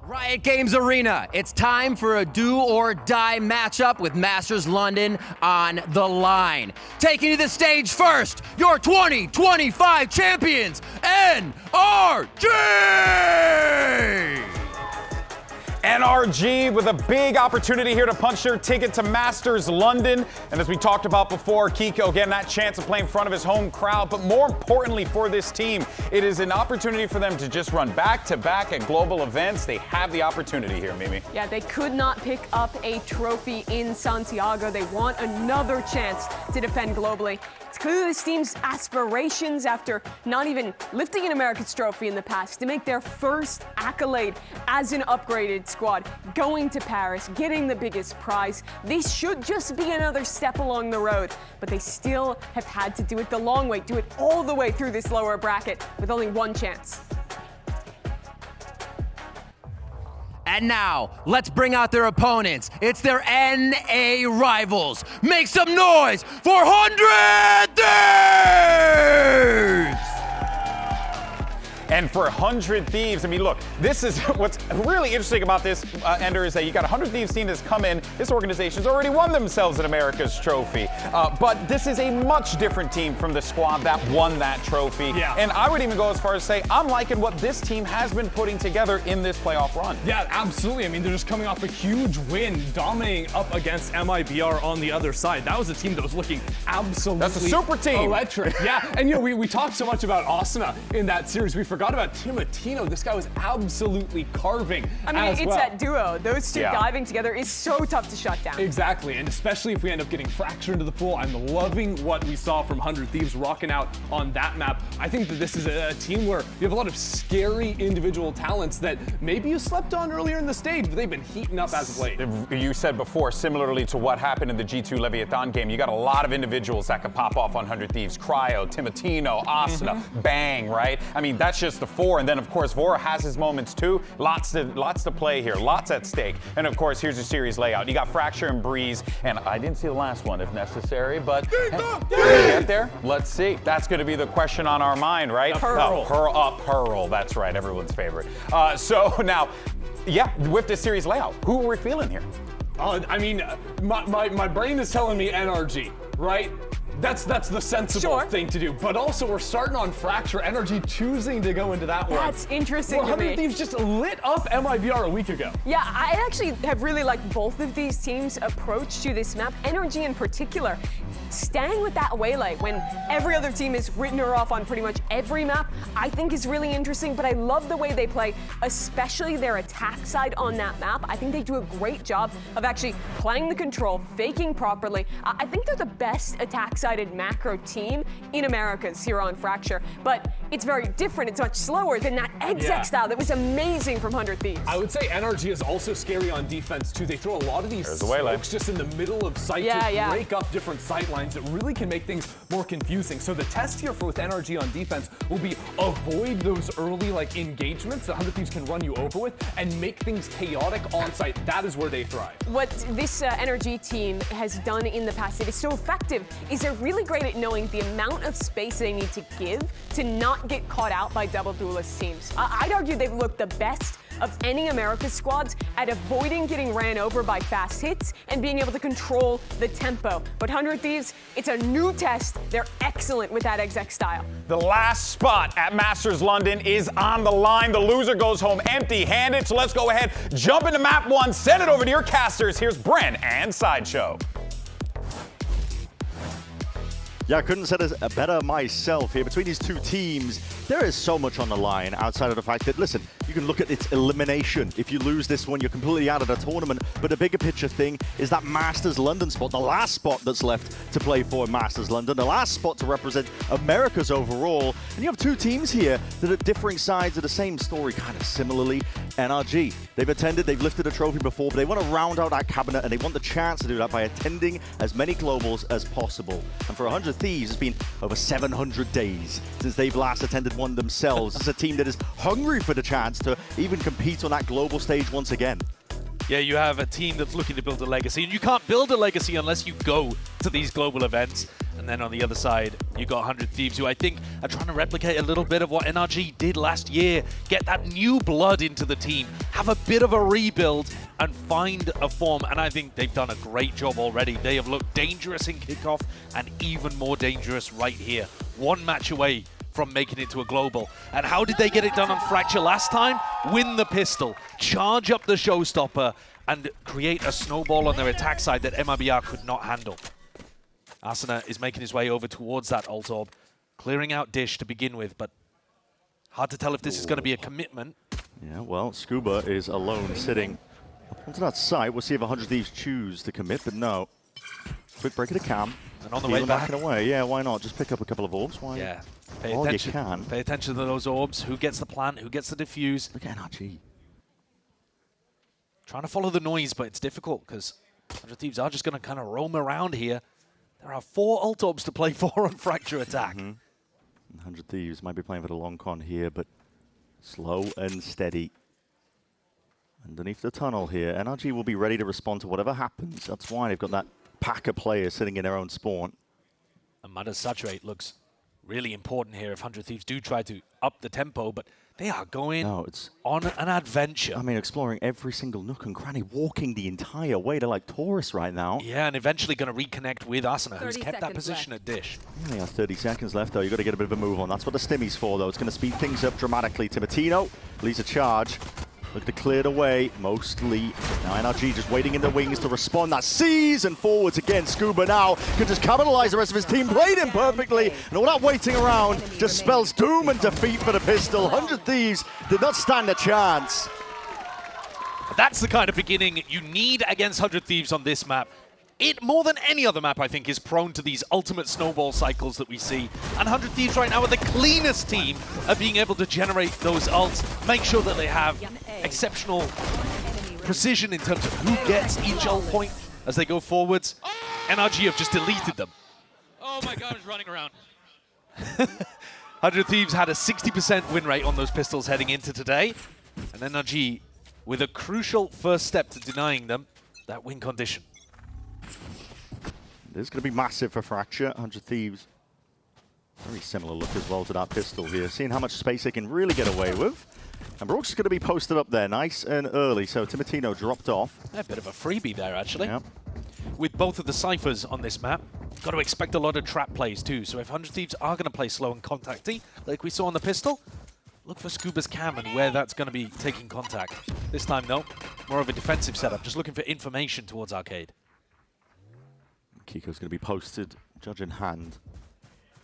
Riot Games Arena, it's time for a do-or-die matchup with Masters London on the line. Taking to the stage first, your 2025 champions, NRG! NRG with a big opportunity here to punch their ticket to Masters London. And as we talked about before, Kiko getting that chance of playing in front of his home crowd. But more importantly for this team, it is an opportunity for them to just run back-to-back at global events. They have the opportunity here, Mimi. Yeah, they could not pick up a trophy in Santiago. They want another chance to defend globally. It's clearly this team's aspirations after not even lifting an Americas trophy in the past to make their first accolade as an upgraded squad, going to Paris, getting the biggest prize. This should just be another step along the road, but they still have had to do it the long way, do it all the way through this lower bracket with only one chance. And now, let's bring out their opponents. It's their NA rivals. Make some noise for 100 Thieves! And for 100 Thieves, I mean, look, this is what's really interesting about this, Ender, is that you got a 100 Thieves team that's come in. This organization's already won themselves an America's trophy. But this is a much different team from the squad that won that trophy. Yeah. And I would even go as far as say, I'm liking what this team has been putting together in this playoff run. Yeah, absolutely. I mean, they're just coming off a huge win, dominating up against MIBR on the other side. That was a team that was looking absolutely That's a super team. Electric. Yeah, and you know, we talked so much about Asuna in that series. We forgot about Timatino. This guy was absolutely carving. I mean, it's that duo. Those two diving together is so tough to shut down. Exactly, and especially if we end up getting Fracture into the pool. I'm loving what we saw from 100 Thieves rocking out on that map. I think that this is a team where you have a lot of scary individual talents that maybe you slept on earlier in the stage, but they've been heating up as of late. You said before, similarly to what happened in the G2 Leviathan game, you got a lot of individuals that could pop off on 100 Thieves. Cryo, Timatino, Asuna, Bang, right? I mean, that's just the four. And then, of course, Vora has his moments, too. Lots to play here. Lots at stake. And, of course, here's your series layout. You got Fracture and Breeze. And I didn't see the last one, if necessary. But hey, can we get there? Let's see. That's going to be the question on our mind, right? Pearl. Pearl. That's right. Everyone's favorite. So now, yeah, with this series layout, who are we feeling here? I mean, my brain is telling me NRG, right? That's the sensible thing to do. But also, we're starting on Fracture. NRG choosing to go into that one. That's interesting to me. 100 Thieves just lit up MIBR a week ago. Yeah, I actually have really liked both of these teams' approach to this map. NRG in particular, staying with that waylay when every other team has written her off on pretty much every map, I think is really interesting. But I love the way they play, especially their attack side on that map. I think they do a great job of actually playing the control, faking properly. I think they're the best attack-sided macro team in Americas here on Fracture, but it's very different. It's much slower than that exec style that was amazing from 100 Thieves. I would say NRG is also scary on defense too. They throw a lot of these smokes just in the middle of sight to break up different sight lines. It really can make things more confusing. So the test here with NRG on defense will be avoid those early engagements that 100 Thieves can run you over with and make things chaotic on site. That is where they thrive. What this NRG team has done in the past that is so effective is they're really great at knowing the amount of space they need to give to not get caught out by double duelist teams. I'd argue they've looked the best of any Americas squads at avoiding getting ran over by fast hits and being able to control the tempo. But 100 Thieves, it's a new test. They're excellent with that exec style. The last spot at Masters London is on the line. The loser goes home empty-handed. So let's go ahead, jump into map one, send it over to your casters. Here's Bren and Sideshow. Yeah, I couldn't have said it better myself here. Between these two teams, there is so much on the line outside of the fact that, listen, you can look at its elimination. If you lose this one, you're completely out of the tournament. But the bigger picture thing is that Masters London spot, the last spot that's left to play for Masters London, the last spot to represent Americas overall. And you have two teams here that are differing sides of the same story, kind of similarly. NRG, they've attended, they've lifted a trophy before, but they want to round out that cabinet, and they want the chance to do that by attending as many globals as possible. And for 100 Thieves, it's been over 700 days since they've last attended one themselves. It's a team that is hungry for the chance to even compete on that global stage once again. Yeah, you have a team that's looking to build a legacy, and you can't build a legacy unless you go to these global events. And then on the other side, you got 100 Thieves, who I think are trying to replicate a little bit of what NRG did last year. Get that new blood into the team, have a bit of a rebuild, and find a form. And I think they've done a great job already. They have looked dangerous in kickoff and even more dangerous right here. One match away from making it to a global. And how did they get it done on Fracture last time? Win the pistol, charge up the showstopper, and create a snowball on their attack side that MIBR could not handle. Asuna is making his way over towards that ult orb, clearing out Dish to begin with, but hard to tell if this is going to be a commitment. Yeah, well, Scuba is alone sitting up onto that site. We'll see if 100 Thieves choose to commit, but no. Quick break of the cam. And on the way back. Away. Yeah, why not? Just pick up a couple of orbs. Why? Yeah. Pay attention. You can. Pay attention to those orbs. Who gets the plant? Who gets the diffuse? Look at NRG. Trying to follow the noise, but it's difficult because 100 Thieves are just going to kind of roam around here. There are 4 ult orbs to play for on Fracture attack. 100 Thieves might be playing for the long con here, but slow and steady. Underneath the tunnel here, NRG will be ready to respond to whatever happens. That's why they've got that pack of players sitting in their own spawn. And Mada's Saturate looks really important here if 100 Thieves do try to up the tempo, but they are going on an adventure. I mean, exploring every single nook and cranny, walking the entire way. They're like tourists right now. Yeah, and eventually going to reconnect with Asuna, who's kept that position at Dish. You only have 30 seconds left, though. You've got to get a bit of a move on. That's what the Stimmy's for, though. It's going to speed things up dramatically. Timatino leads a charge. Look to clear the way, mostly. Now NRG just waiting in the wings to respond. That sees and forwards again. Scuba now can just capitalize the rest of his team. Played him perfectly. And all that waiting around just spells doom and defeat for the pistol. 100 Thieves did not stand a chance. That's the kind of beginning you need against 100 Thieves on this map. It, more than any other map, I think, is prone to these ultimate snowball cycles that we see. And 100 Thieves right now are the cleanest team at being able to generate those ults, make sure that they have exceptional precision in terms of who gets each ult point as they go forwards. NRG have just deleted them. Oh my god, he's running around. 100 Thieves had a 60% win rate on those pistols heading into today. And NRG, with a crucial first step to denying them that win condition. This is going to be massive for Fracture. 100 Thieves. Very similar look as well to that pistol here. Seeing how much space they can really get away with. And Brooks is going to be posted up there nice and early. So Timatino dropped off. A bit of a freebie there, actually. Yep. With both of the ciphers on this map, got to expect a lot of trap plays too. So if 100 Thieves are going to play slow and contacty, like we saw on the pistol, look for Scuba's cam and where that's going to be taking contact. This time, though, more of a defensive setup, just looking for information towards Arcade. Kiko's going to be posted, judge in hand.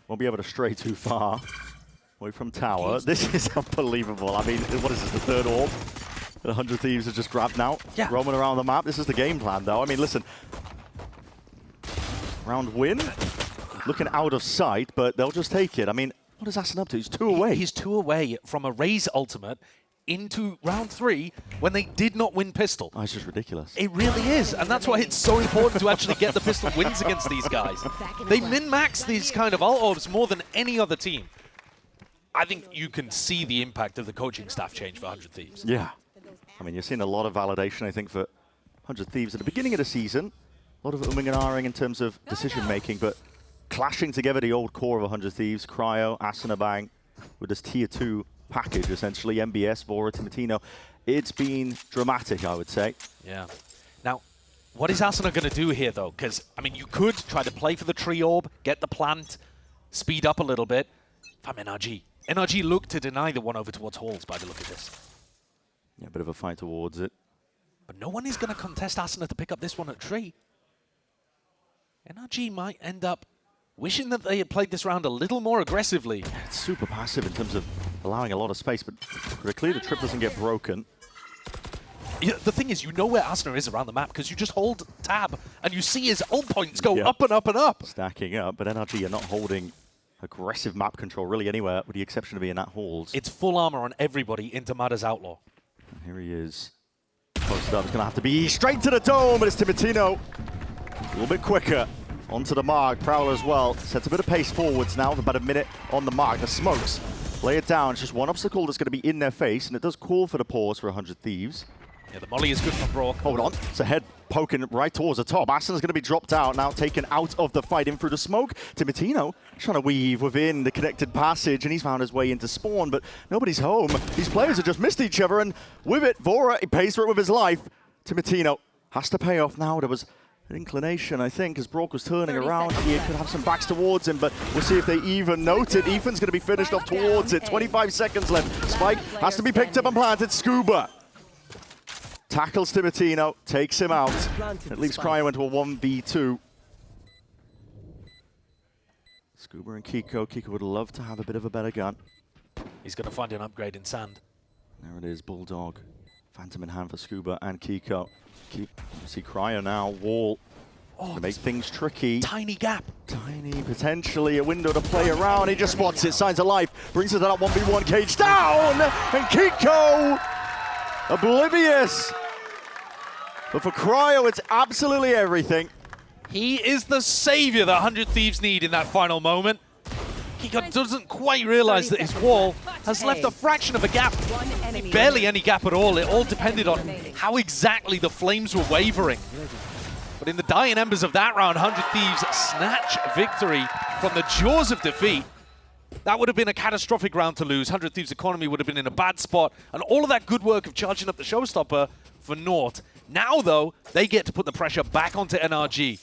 Won't be able to stray too far away from tower. This is unbelievable. I mean, what is this, the third orb? The 100 Thieves have just grabbed now, roaming around the map. This is the game plan, though. I mean, listen. Round win. Looking out of sight, but they'll just take it. I mean, what is Aston up to? He's 2 away. He's 2 away from a Raze ultimate into round 3 when they did not win pistol. Oh, it's just ridiculous. It really is, and that's why it's so important to actually get the pistol wins against these guys. They min-max these kind of ult orbs more than any other team. I think you can see the impact of the coaching staff change for 100 Thieves. Yeah. I mean, you're seeing a lot of validation, I think, for 100 Thieves at the beginning of the season. A lot of umming and ahhing in terms of decision-making, but clashing together the old core of 100 Thieves, Cryo, Asuna Bang, with this tier 2 package, essentially, MBS, Vora, Timatino. It's been dramatic, I would say. Yeah. Now, what is Asuna going to do here, though? Because, I mean, you could try to play for the tree orb, get the plant, speed up a little bit. If I'm NRG. NRG look to deny the one over towards Halls by the look of this. Yeah, a bit of a fight towards it. But no one is going to contest Asuna to pick up this one at tree. NRG might end up wishing that they had played this round a little more aggressively. Yeah, it's super passive in terms of allowing a lot of space, but clearly the trip doesn't get broken. Yeah, the thing is, you know where Asuna is around the map because you just hold tab and you see his ult points go up and up and up. Stacking up, but NRG are not holding aggressive map control really anywhere, with the exception of being at Halls. It's full armor on everybody into Mada's Outlaw. And here he is. Posted up, it's going to have to be straight to the dome, but it's Timatino. A little bit quicker. Onto the mark, Prowler as well. Sets a bit of pace forwards now with about a minute on the mark. The smokes lay it down. It's just one obstacle that's going to be in their face, and it does call for the pause for 100 Thieves. Yeah, the molly is good from Brock. Hold on. It's a head poking right towards the top. Aston's going to be dropped out, now taken out of the fight in through the smoke. Timotino trying to weave within the connected passage, and he's found his way into spawn, but nobody's home. These players have just missed each other, and with it, Vora, he pays for it with his life. Timotino has to pay off now. There was an inclination, I think, as Brock was turning around. He could have some backs towards him, but we'll see if they even note it. Ethan's going to be finished off towards it. 25 seconds left. Spike has to be picked up and planted. Scuba tackles Timotino, takes him out. It leaves Cryo into a 1v2. Scuba and Kiko. Kiko would love to have a bit of a better gun. He's going to find an upgrade in sand. There it is, Bulldog. Phantom in hand for Scuba and Kiko. See Cryo now, wall. To make things tricky. Tiny gap. Tiny, potentially a window to play around. He just spots it, signs of life. Brings it to that 1v1 cage down! And Kiko, oblivious. But for Cryo, it's absolutely everything. He is the savior that 100 Thieves need in that final moment. Kiko doesn't quite realize that his wall has left a fraction of a gap. Barely any gap at all. It all depended on how exactly the flames were wavering. But in the dying embers of that round, 100 Thieves snatch victory from the jaws of defeat. That would have been a catastrophic round to lose. 100 Thieves' economy would have been in a bad spot, and all of that good work of charging up the showstopper for naught. Now, though, they get to put the pressure back onto NRG.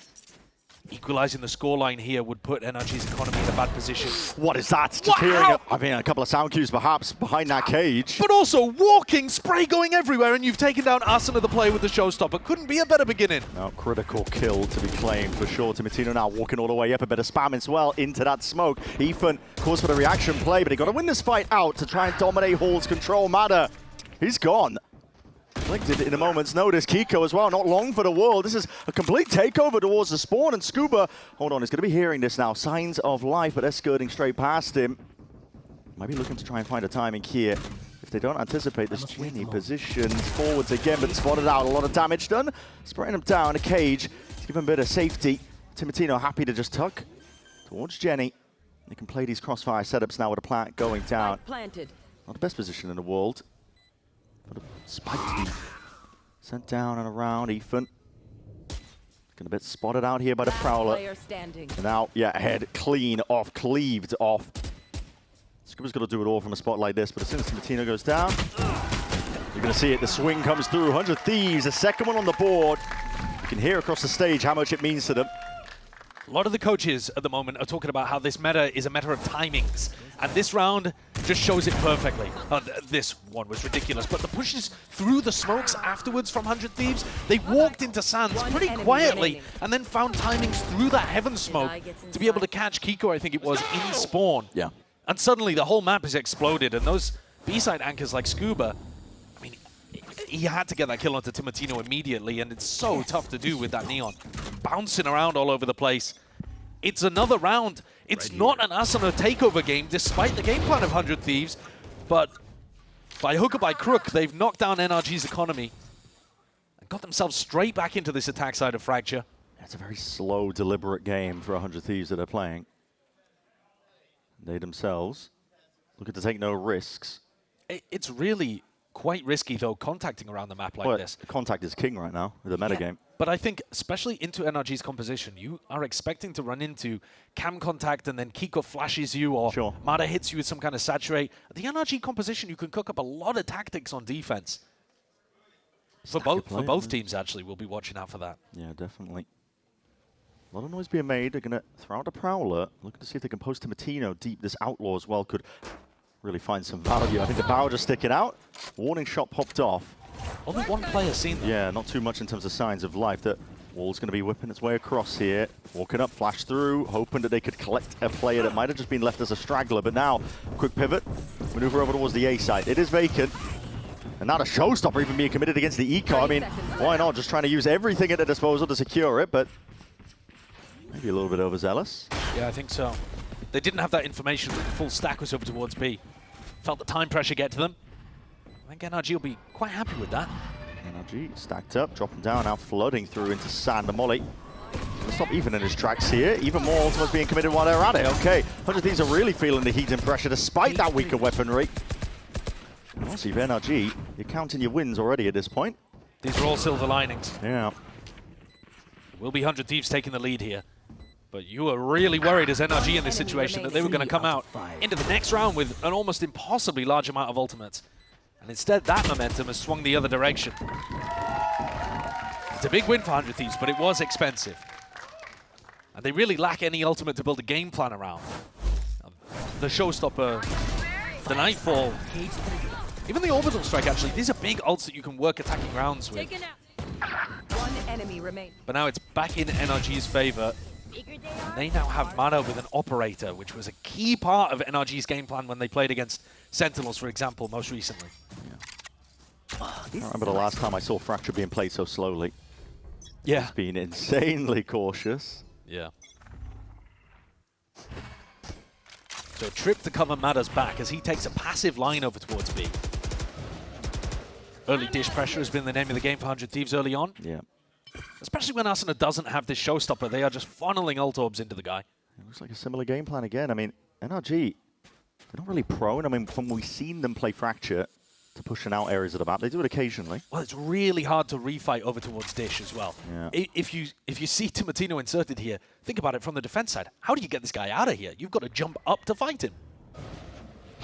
Equalizing the scoreline here would put NRG's economy in a bad position. What is that? Just hearing a couple of sound cues perhaps behind that cage. But also walking, spray going everywhere, and you've taken down Asuna, the player with the showstopper. Couldn't be a better beginning. No, critical kill to be claimed for sure. Timotino now walking all the way up, a bit of spam as well into that smoke. Ethan calls for the reaction play, but he got to win this fight out to try and dominate Hall's control matter. He's gone. Linked in a moment's notice. Kiko as well, not long for the world. This is a complete takeover towards the spawn, and Scuba, hold on, he's going to be hearing this now. Signs of life, but they're skirting straight past him. Might be looking to try and find a timing here. If they don't anticipate this, Jenny positions forwards again, but spotted out. A lot of damage done. Spraying him down, a cage to give him a bit of safety. Timotino happy to just tuck towards Jenny. They can play these crossfire setups now with a plant going down. Not the best position in the world. But a spike to be sent down and around. Ethan getting a bit spotted out here by the Prowler. And now, yeah, head clean off, cleaved off. Scuba's got to do it all from a spot like this, but as soon as Timotino goes down, you're going to see it. The swing comes through. 100 Thieves, a second one on the board. You can hear across the stage how much it means to them. A lot of the coaches at the moment are talking about how this meta is a matter of timings. And this round just shows it perfectly. This one was ridiculous, but the pushes through the smokes afterwards from 100 Thieves, they walked into sands pretty quietly and then found timings through that heaven smoke to be able to catch Kiko, I think it was, in spawn. Yeah. And suddenly the whole map has exploded, and those B-side anchors like Scuba, I mean, he had to get that kill onto Timotino immediately, and it's so tough to do with that Neon. Bouncing around all over the place. It's another round. It's not an Asuna takeover game, despite the game plan of 100 Thieves, but by hook or by crook, they've knocked down NRG's economy and got themselves straight back into this attack side of Fracture. It's a very slow, deliberate game for 100 Thieves that are playing. They themselves looking to take no risks. It's really quite risky, though, contacting around the map like this. Contact is king right now with the metagame. But I think, especially into NRG's composition, you are expecting to run into cam contact and then Kiko flashes you or Mada hits you with some kind of saturate. The NRG composition, you can cook up a lot of tactics on defense. For both teams, actually, we'll be watching out for that. Yeah, definitely. A lot of noise being made. They're going to throw out a Prowler, looking to see if they can post Timotino deep. This Outlaw as well could really find some value. I think the Bow just sticking out. Warning shot popped off. Only one player seen that. Yeah, not too much in terms of signs of life. That Wall's going to be whipping its way across here. Walking up, flash through, hoping that they could collect a player that might have just been left as a straggler. But now, quick pivot, maneuver over towards the A side. It is vacant. And now the showstopper even being committed against the eco. I mean, why not? Just trying to use everything at their disposal to secure it, but maybe a little bit overzealous. Yeah, I think so. They didn't have that information. The full stack was over towards B. Felt the time pressure get to them. I think NRG will be quite happy with that. NRG stacked up, dropping down, now flooding through into sand. The molly. Gonna stop even in his tracks here. Even more ultimates being committed while they're at it. Okay, 100 Thieves are really feeling the heat and pressure despite that weaker weaponry. Honestly, NRG, you're counting your wins already at this point. These are all silver linings. Yeah. Will be 100 Thieves taking the lead here. But you were really worried as NRG in this situation that they were going to come out into the next round with an almost impossibly large amount of ultimates. And instead, that momentum has swung the other direction. It's a big win for 100 Thieves, but it was expensive. And they really lack any ultimate to build a game plan around. The showstopper, the Nightfall, even the Orbital Strike, actually, these are big ults that you can work attacking rounds with. One enemy remains. But now it's back in NRG's favor. And they now have mana with an Operator, which was a key part of NRG's game plan when they played against Sentinels, for example, most recently. Yeah. I remember the last time I saw Fracture being played so slowly. Yeah. He's been insanely cautious. Yeah. So Trip to cover Mada's back as he takes a passive line over towards B. Early dish pressure has been the name of the game for 100 Thieves early on. Yeah. Especially when Asuna doesn't have this showstopper, they are just funneling ult orbs into the guy. It looks like a similar game plan again. I mean, NRG, they're not really prone. I mean, from we've seen them play Fracture to pushing out areas of the map, they do it occasionally. Well, it's really hard to refight over towards dish as well. Yeah. If you see Timatino inserted here, think about it from the defense side. How do you get this guy out of here? You've got to jump up to fight him.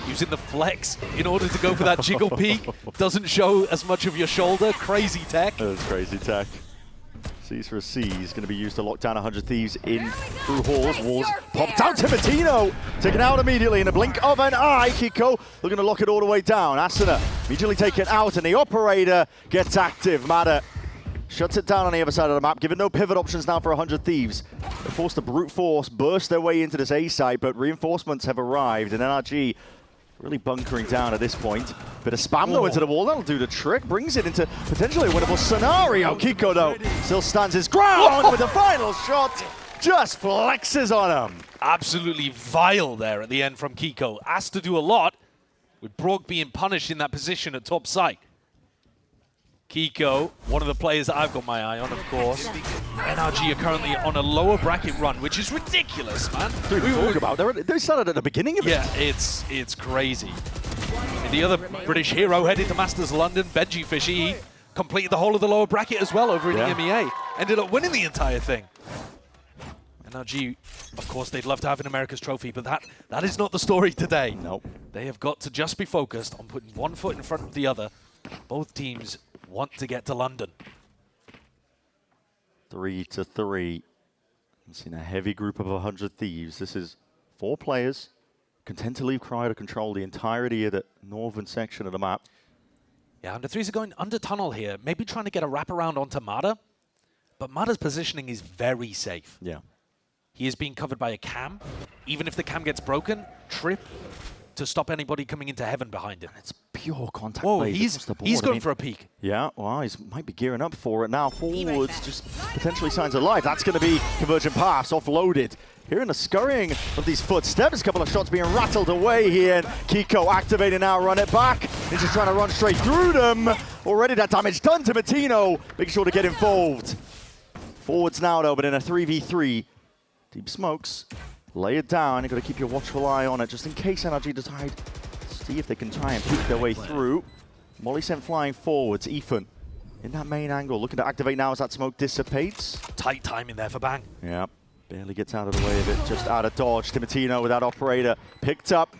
Using the flex in order to go for that jiggle peek. Doesn't show as much of your shoulder. Crazy tech. That was crazy tech. C's for a C is going to be used to lock down 100 Thieves in through halls. Walls popped out. Timatino taken out immediately in a blink of an eye. Kiko looking to lock it all the way down. Asuna immediately taken out, and the Operator gets active. Mada shuts it down on the other side of the map, giving no pivot options now for 100 Thieves. They're forced to brute force, burst their way into this A site, but reinforcements have arrived, and NRG really bunkering down at this point. Bit of spam though into the wall, that'll do the trick. Brings it into potentially a winnable scenario. Kiko though still stands his ground with the final shot. Just flexes on him. Absolutely vile there at the end from Kiko. Asked to do a lot, with Brock being punished in that position at top site. Kiko, one of the players that I've got my eye on, of course. NRG are currently on a lower bracket run, which is ridiculous, man. Dude, we talk about they started at the beginning of it. Yeah, it's crazy. And the other British hero headed to Masters London, Benji Fishy, he completed the whole of the lower bracket as well over in EMEA. Ended up winning the entire thing. NRG, of course, they'd love to have an America's trophy, but that is not the story today. Nope. They have got to just be focused on putting one foot in front of the other. Both teams want to get to London. 3-3. I've seen a heavy group of 100 Thieves. This is 4 players content to leave Cryo to control the entirety of the northern section of the map. Yeah, Under Threes are going under tunnel here, maybe trying to get a wraparound onto Mada, but Mada's positioning is very safe. Yeah. He is being covered by a cam. Even if the cam gets broken, Trip to stop anybody coming into heaven behind him. It's pure contact. Whoa, plays he's across the board. going for a peek. Yeah, well, he might be gearing up for it now. Forwards, just potentially signs of life. That's going to be Convergent Paths offloaded. Hearing the scurrying of these footsteps, a couple of shots being rattled away here. And Kiko activating now, run it back. He's just trying to run straight through them. Already that damage done to Matino. Making sure to get involved. Forwards now, though, but in a 3v3. Deep smokes. Lay it down. You've got to keep your watchful eye on it, just in case NRG decide to see if they can try and peek their way through. Molly sent flying forwards. Ethan in that main angle, looking to activate now as that smoke dissipates. Tight timing there for Bang. Yeah, barely gets out of the way of it, just out of dodge. Timatino with that Operator picked up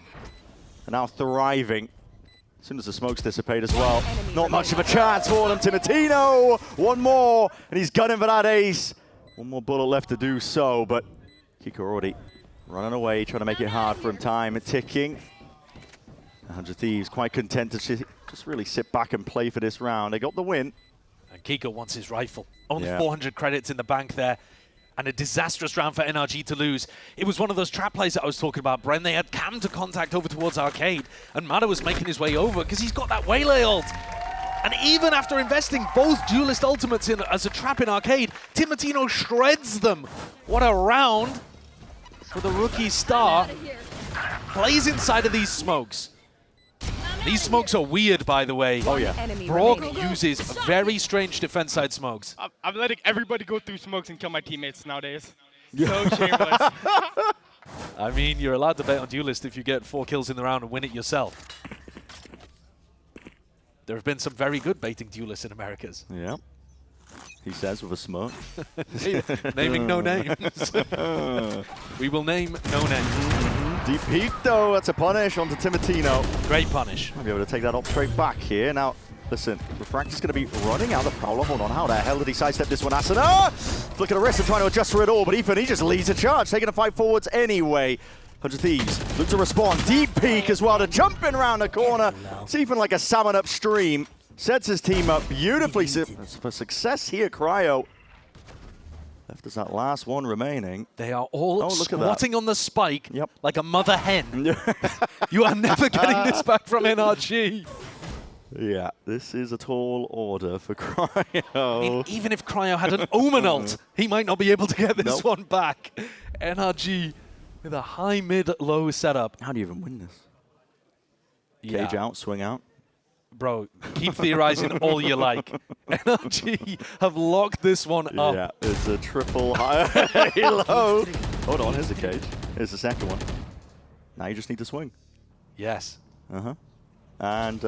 and now thriving. As soon as the smokes dissipate as well, not much of a chance for them. Timatino, one more, and he's gunning for that ace. One more bullet left to do so, but Kiko already running away, trying to make it hard for him. Time ticking. 100 Thieves quite content to just really sit back and play for this round. They got the win. And Kiko wants his rifle. Only 400 credits in the bank there. And a disastrous round for NRG to lose. It was one of those trap plays that I was talking about, Bren. They had cam to contact over towards Arcade, and Mada was making his way over because he's got that Waylay ult. And even after investing both duelist ultimates in as a trap in Arcade, Timatino shreds them. What a round for the rookie star. Plays inside of these smokes. These smokes are weird, by the way. Oh, yeah. Brock uses very strange defense side smokes. I'm letting everybody go through smokes and kill my teammates nowadays. So shameless. I mean, you're allowed to bet on duelist if you get 4 kills in the round and win it yourself. There have been some very good baiting duelists in Americas. Yeah. He says with a smirk. Naming no names. We will name no names. Deep peek though, that's a punish onto Timotino. Great punish. Might be able to take that up straight back here. Now, listen, Refractor's going to be running out the Prowler. Hold on, how the hell did he sidestep this one? Asana! Flick of the wrist and trying to adjust for it all, but Ethan, he just leads a charge, taking a fight forwards anyway. 100 Thieves look to respond. Deep peek as well to jumping around the corner. It's even like a salmon upstream. Sets his team up beautifully for success here, Cryo. Left us that last one remaining. They are all squatting on the spike like a mother hen. You are never getting this back from NRG. Yeah, this is a tall order for Cryo. I mean, even if Cryo had an Omen ult, he might not be able to get this one back. NRG with a high, mid, low setup. How do you even win this? Cage out, swing out. Bro, keep theorizing all you like. NRG have locked this one up. Yeah, it's a triple high low. Hold on, here's the cage. Here's the second one. Now you just need to swing. Yes. And,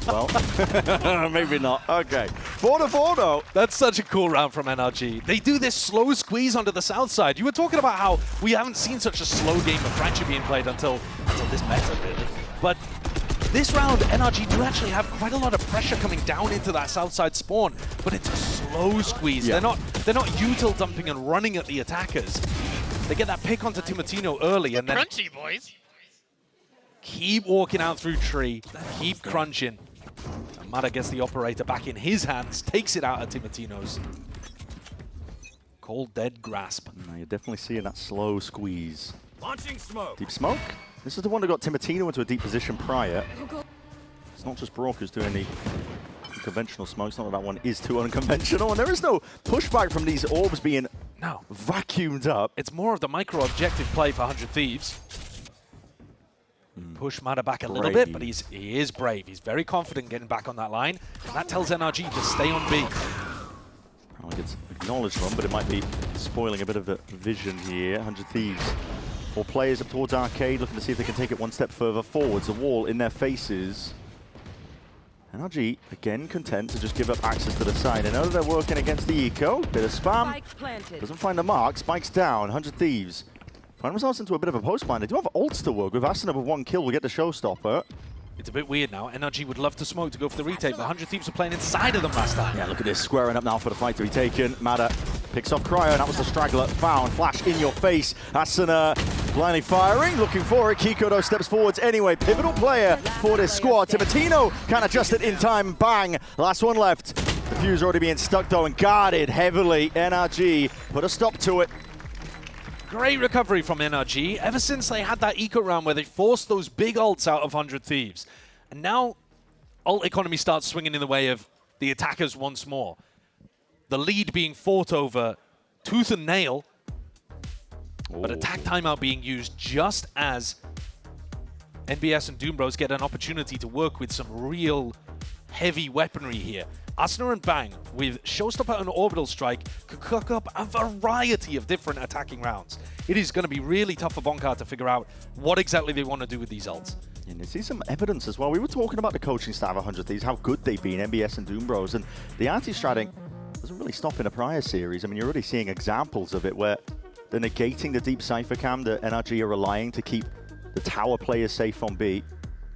well, maybe not. Okay. 4-4 though. That's such a cool round from NRG. They do this slow squeeze onto the south side. You were talking about how we haven't seen such a slow game of Fracture being played until this meta, really. But this round, NRG do actually have quite a lot of pressure coming down into that south side spawn, but it's a slow squeeze. They're not util dumping and running at the attackers. They get that pick onto Timotino early and then crunchy, boys. Keep walking out through tree, keep crunching. And Mada gets the operator back in his hands, takes it out of Timotino's. Cold dead grasp. You're definitely seeing that slow squeeze. Launching smoke. Deep smoke. This is the one that got Timotino into a deep position prior. It's not just Brock who's doing the conventional smokes. Not that one is too unconventional. And there is no pushback from these orbs being vacuumed up. It's more of the micro objective play for 100 Thieves. Push Mada back a little bit, but he is brave. He's very confident getting back on that line. And that tells NRG to stay on B. Probably gets acknowledged from, but it might be spoiling a bit of the vision here. 100 Thieves. 4 players up towards Arcade, looking to see if they can take it one step further forwards. The wall in their faces. NRG, again, content to just give up access to the side. I know they're working against the eco. Bit of spam. Doesn't find the mark. Spikes down. 100 Thieves. Find themselves into a bit of a post-bind. They do have ults to work with. Asana with 1 kill will get the showstopper. It's a bit weird now. NRG would love to smoke to go for the retake, but 100 Thieves are playing inside of them last time. Yeah, look at this. Squaring up now for the fight to be taken. Mada picks off Cryo, and that was the straggler. Found. Flash in your face. Asana blindly firing. Looking for it. Kiko, though, steps forwards anyway. Pivotal player for this squad. Timotino can't adjust it in time. Bang. Last one left. The fuse already being stuck, though, and guarded heavily. NRG put a stop to it. Great recovery from NRG, ever since they had that eco round where they forced those big ults out of 100 Thieves. And now, ult economy starts swinging in the way of the attackers once more. The lead being fought over tooth and nail, but attack timeout being used just as NBS and Doombros get an opportunity to work with some real heavy weaponry here. Asuna and Bang, with Showstopper and Orbital Strike, could cook up a variety of different attacking rounds. It is going to be really tough for Bonkar to figure out what exactly they want to do with these ults. And you see some evidence as well. We were talking about the coaching staff of 100 Thieves, how good they've been, NBS and Doombros, and the anti-stratting doesn't really stop in a prior series. I mean, you're already seeing examples of it where they're negating the deep Cypher cam that NRG are relying to keep the tower players safe on B.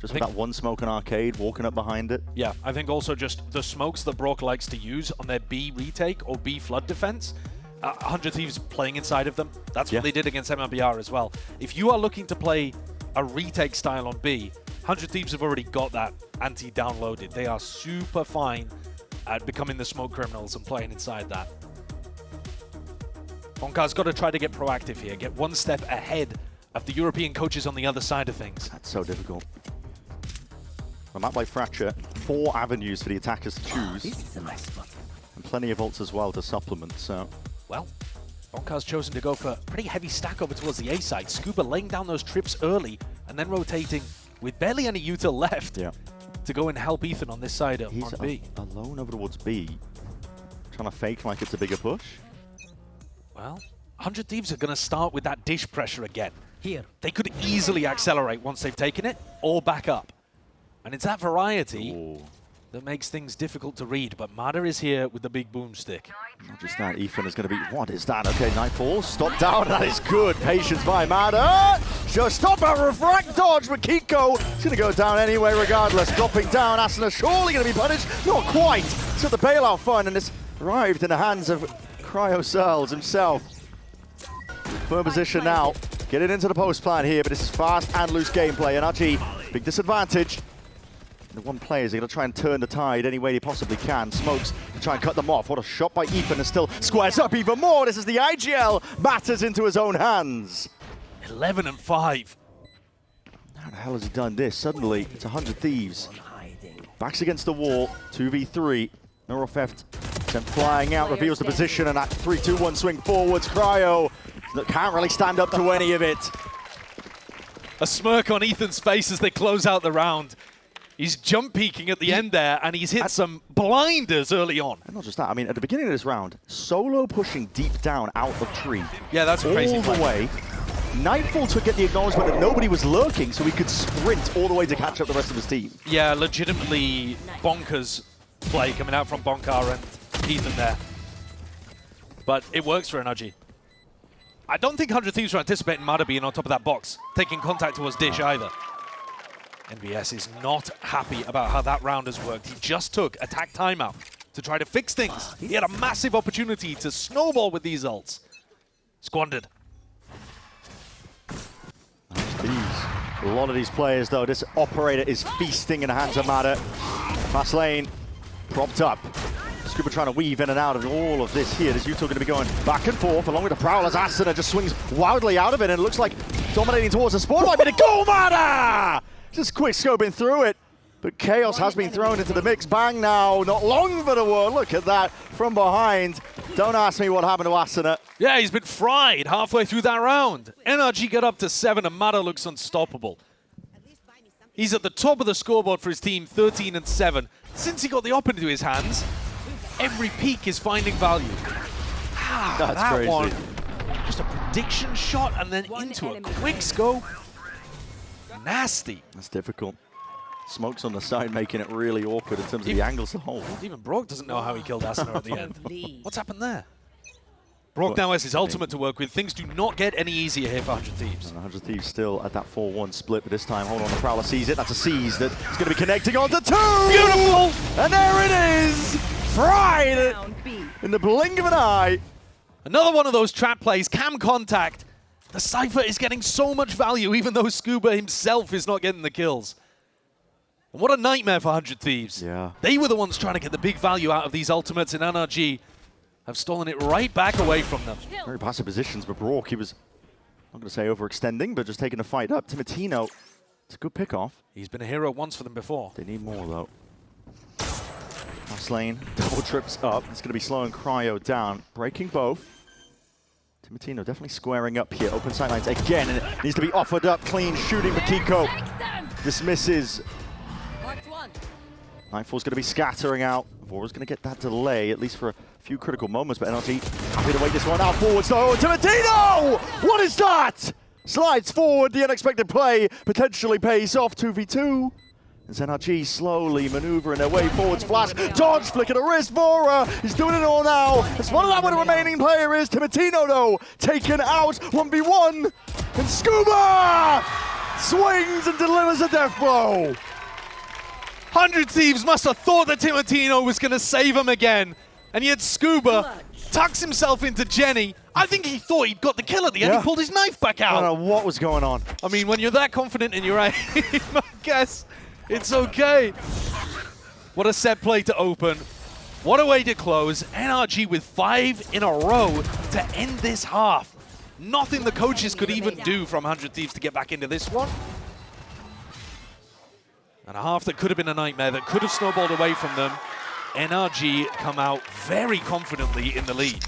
Just with that one smoke on Arcade, walking up behind it. Yeah, I think also just the smokes that Brock likes to use on their B retake or B flood defense. 100 Thieves playing inside of them. That's what they did against MIBR as well. If you are looking to play a retake style on B, 100 Thieves have already got that anti-downloaded. They are super fine at becoming the smoke criminals and playing inside that. Bonkar's got to try to get proactive here, get one step ahead of the European coaches on the other side of things. That's so difficult. A map like Fracture, 4 avenues for the attackers to choose. This is a nice spot. And plenty of ults as well to supplement, so. Well, Bonkar's chosen to go for a pretty heavy stack over towards the A side. Scuba laying down those trips early and then rotating with barely any util left to go and help Ethan on this side on B. Alone over towards B, trying to fake like it's a bigger push. Well, 100 Thieves are going to start with that dish pressure again. Here. They could easily accelerate once they've taken it or back up. And it's that variety that makes things difficult to read. But Mada is here with the big boomstick. Not just that, Ethan is going to be... What is that? Okay, Nightfall, stop down. That is good. Patience by Mada. Just stop a refract dodge, but Kiko is going to go down anyway regardless. Dropping down, Asuna surely going to be punished. Not quite. So the bailout fun, and it's arrived in the hands of Cryocells himself. Firm position now. Getting into the post plan here, but this is fast and loose gameplay. NRG, big disadvantage. The one player is going to try and turn the tide any way he possibly can. Smokes to try and cut them off. What a shot by Ethan, and still squares up even more. This is the IGL batters into his own hands. 11 and 5. How the hell has he done this? Suddenly, it's 100 Thieves. Backs against the wall, 2v3. Neurofeft sent flying out, reveals the position, and that 3-2-1 swing forwards. Cryo can't really stand up to any of it. A smirk on Ethan's face as they close out the round. He's jump peeking at the end there, and he's hit some blinders early on. And not just that, I mean, at the beginning of this round, Solo pushing deep down out of tree. Yeah, that's crazy. All the way. Nightfall to get the acknowledgement that nobody was lurking, so he could sprint all the way to catch up the rest of his team. Yeah, legitimately bonkers play coming out from Bonkar and Ethan there. But it works for NRG. I don't think 100 Thieves were anticipating Mada being on top of that box, taking contact towards Dish either. NBS is not happy about how that round has worked. He just took attack timeout to try to fix things. He had a massive opportunity to snowball with these ults. Squandered. A lot of these players, though, this operator is feasting in the hands of Mada. Fast lane, propped up. Scuba trying to weave in and out of all of this here. This Yuto going to be going back and forth along with the Prowlers. Asuna just swings wildly out of it, and it looks like dominating towards the spawn. Might be the goal, Mada! Just quick scoping through it, but Chaos has been thrown into the mix. Bang now, not long for the word. Look at that from behind. Don't ask me what happened to Asuna. Yeah, he's been fried halfway through that round. NRG got up to 7, and Mada looks unstoppable. He's at the top of the scoreboard for his team, 13 and 7. Since he got the op into his hands, every peak is finding value. That's that crazy. One, just a prediction shot and then into a quick scope. Nasty. That's difficult. Smokes on the side, making it really awkward in terms of the angles to hold. Even Brock doesn't know how he killed Asuna at the end. What's happened there? Brock now has his ultimate to work with. Things do not get any easier here for 100 Thieves. And 100 Thieves still at that 4-1 split, but this time, hold on, the Prowler sees it. That's a seize that is going to be connecting onto 2! Beautiful! And there it is! Fried in the blink of an eye. Another one of those trap plays, cam contact. The Cypher is getting so much value, even though Scuba himself is not getting the kills. And what a nightmare for 100 Thieves. Yeah. They were the ones trying to get the big value out of these ultimates, and NRG have stolen it right back away from them. Very passive positions, but Brock, he was, I'm not going to say overextending, but just taking the fight up. Timotino, it's a good pick off. He's been a hero once for them before. They need more, though. Fast lane, double trips up. It's going to be slowing Cryo down. Breaking both. Timotino definitely squaring up here. Open sightlines again, and it needs to be offered up. Clean shooting for Kiko. Dismisses. Nightfall's going to be scattering out. Vora's going to get that delay, at least for a few critical moments, but NRG happy to wait this one out forwards though. Timotino! What is that? Slides forward, the unexpected play potentially pays off 2v2. As NRG slowly maneuvering their way forwards. Flash, dodge, flick of the wrist. Vora is doing it all now. As one of that, where the remaining player is. Timotino, though, taken out. 1v1. And Scuba swings and delivers a death blow. 100 Thieves must have thought that Timotino was going to save him again. And yet Scuba tucks himself into Jenny. I think he thought he'd got the kill at the end. He pulled his knife back out. I don't know what was going on. I mean, when you're that confident in your aim, I guess it's okay. What a set play to open. What a way to close. NRG with 5 in a row to end this half. Nothing the coaches could even do from 100 Thieves to get back into this one. And a half that could have been a nightmare, that could have snowballed away from them. NRG come out very confidently in the lead.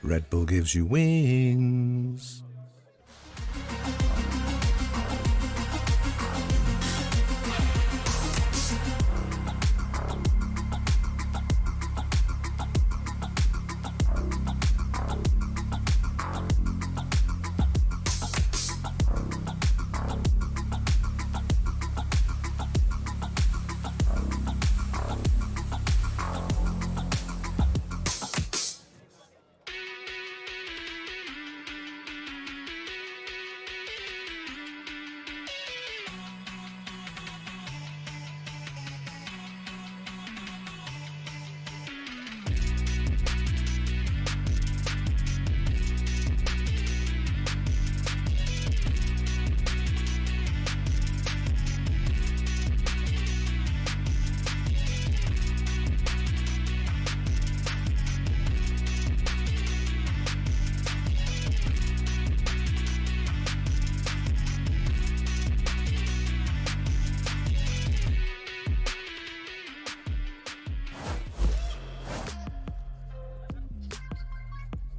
Red Bull gives you wings.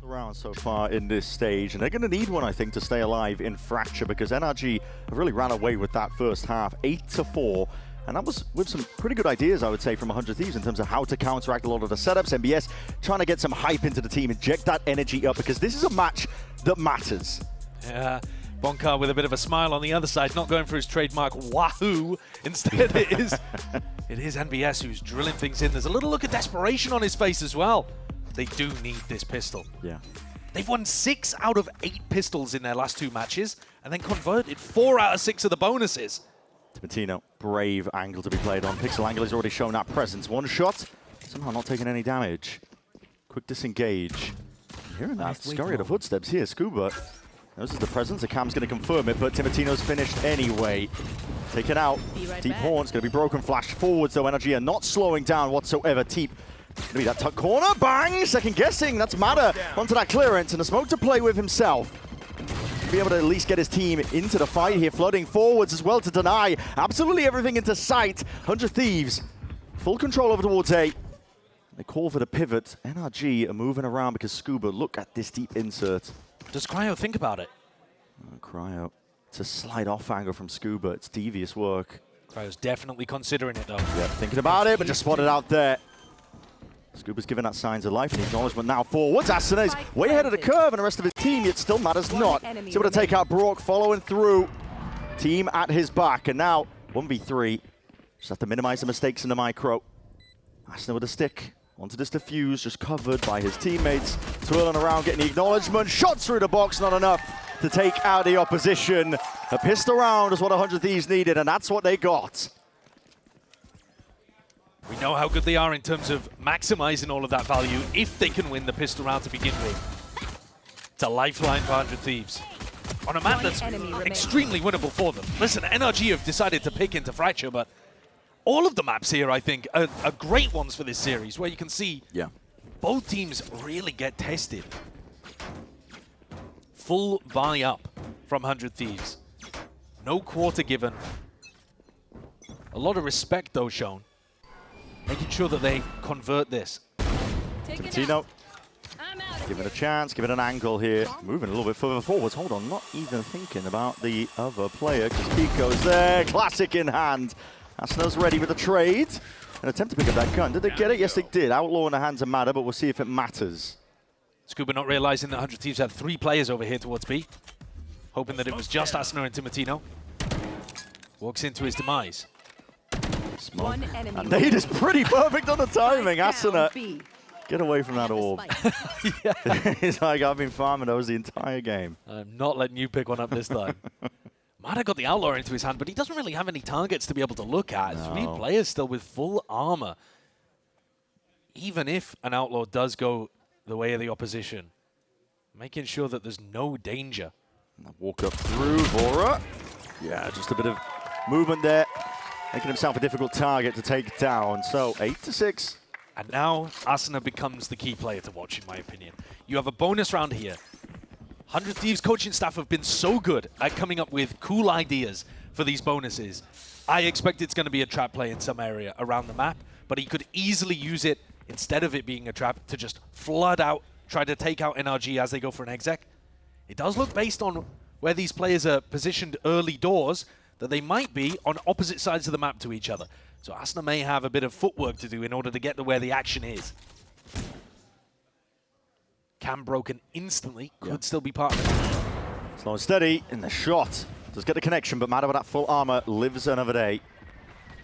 Round so far in this stage, and they're going to need one, I think, to stay alive in Fracture, because NRG have really ran away with that first half, 8-4, and that was with some pretty good ideas, I would say, from 100 Thieves in terms of how to counteract a lot of the setups. MBS trying to get some hype into the team, inject that energy up, because this is a match that matters. Yeah. Bonkar with a bit of a smile on the other side, not going for his trademark wahoo. Instead, it is NBS who's drilling things in. There's a little look of desperation on his face as well. They do need this pistol. Yeah. They've won 6 out of 8 pistols in their last 2 matches, and then converted 4 out of 6 of the bonuses. Timatino, brave angle to be played on. Pixel Angle has already shown that presence. One shot, somehow not taking any damage. Quick disengage. Hearing that scurry of footsteps here. Scuba knows the presence. The cam's going to confirm it, but Timatino's finished anyway. Taken out. Deep Horn's going to be broken. Flash forwards, though. NRG are not slowing down whatsoever. Teep. Gonna be that tuck corner, bang! Second guessing, that's Mada onto that clearance, and a smoke to play with himself. Be able to at least get his team into the fight here, flooding forwards as well to deny absolutely everything into sight. 100 Thieves, full control over towards A. They call for the pivot. NRG are moving around because Scuba, look at this deep insert. Does Cryo think about it? Cryo, it's a slide off angle from Scuba, it's devious work. Cryo's definitely considering it though. Yeah, thinking about it, but just spotted out there. Scuba's giving that signs of life and acknowledgement now forwards. Asuna is way ahead of the curve and the rest of his team, yet still matters not. He's able to take out Brock, following through. Team at his back, and now 1v3. Just have to minimize the mistakes in the micro. Asuna with a stick. Onto this defuse, just covered by his teammates. Twirling around, getting the acknowledgement. Shots through the box, not enough to take out the opposition. A pistol round is what 100 Thieves needed, and that's what they got. We know how good they are in terms of maximizing all of that value if they can win the pistol round to begin with. It's a lifeline for 100 Thieves. On a map that's extremely winnable for them. Listen, NRG have decided to pick into Fracture, but all of the maps here, I think, are great ones for this series, where you can see both teams really get tested. Full buy up from 100 Thieves. No quarter given. A lot of respect, though, shown. Making sure that they convert this. Tino, give it a chance, give it an angle here. Moving a little bit further forwards. Hold on, not even thinking about the other player, because Kiko's there. Classic in hand. Asuna's ready with a trade. An attempt to pick up that gun. Did they get it? Yes, they did. Outlaw in the hands of Mada, but we'll see if it matters. Scuba not realizing that 100 Thieves had 3 players over here towards B. Hoping that it was just Asuna and Timatino. Walks into his demise. Smoke. And Nate is pretty perfect on the timing. Asuna, get away from that orb. He's like, I've been farming those the entire game. I'm not letting you pick one up this time. Mada got the Outlaw into his hand, but he doesn't really have any targets to be able to look at. No. 3 players still with full armor. Even if an Outlaw does go the way of the opposition, making sure that there's no danger. Walk up through Vora. Yeah, just a bit of movement there. Making himself a difficult target to take down. So 8-6. And now Asuna becomes the key player to watch, in my opinion. You have a bonus round here. 100 Thieves coaching staff have been so good at coming up with cool ideas for these bonuses. I expect it's going to be a trap play in some area around the map, but he could easily use it, instead of it being a trap, to just flood out try to take out NRG as they go for an exec. It does look, based on where these players are positioned early doors, that they might be on opposite sides of the map to each other. So Asna may have a bit of footwork to do in order to get to where the action is. Cam broken instantly, could still be part of it. Slow and steady in the shot. Does get the connection, but Mada with that full armor lives another day.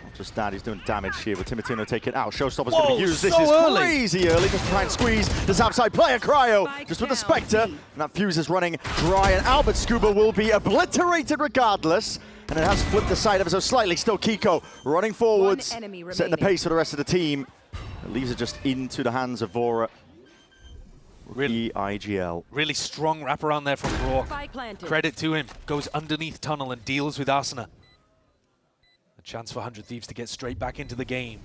Not just that, he's doing damage here with Timotino taken out. Showstopper's going to be used. So this is early. crazy early. Just try and squeeze this outside player, Cryo, just with the Spectre. And that fuse is running dry, and Albert Scuba will be obliterated regardless. And it has flipped the side ever so slightly. Still Kiko running forwards, setting the pace for the rest of the team. It leaves it just into the hands of Vora. Really, IGL. Really strong wraparound there from Rourke. Credit to him. Goes underneath tunnel and deals with Asuna. A chance for 100 Thieves to get straight back into the game.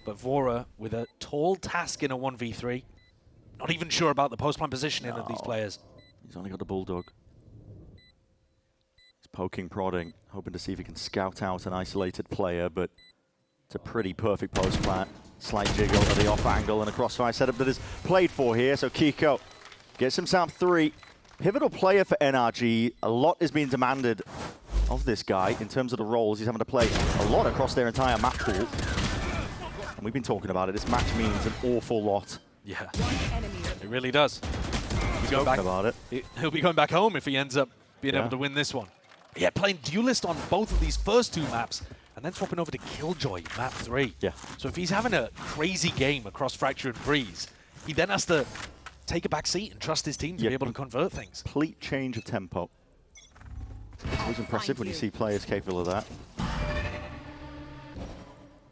But Vora with a tall task in a 1v3. Not even sure about the post-plan positioning of these players. He's only got the Bulldog. He's poking, prodding, hoping to see if he can scout out an isolated player, but it's a pretty perfect post-plan. Slight jiggle at the off angle and a crossfire setup that is played for here. So Kiko gets himself 3. Pivotal player for NRG. A lot is being demanded of this guy in terms of the roles. He's having to play a lot across their entire map pool. And we've been talking about it. This match means an awful lot. Yeah, it really does. He's going back about it. He'll be going back home if he ends up being able to win this one. Yeah, playing Duelist on both of these first 2 maps, and then swapping over to Killjoy, map 3. Yeah. So if he's having a crazy game across Fracture and Breeze, he then has to take a back seat and trust his team to be able to convert things. Complete change of tempo. It's always impressive when you see players capable of that.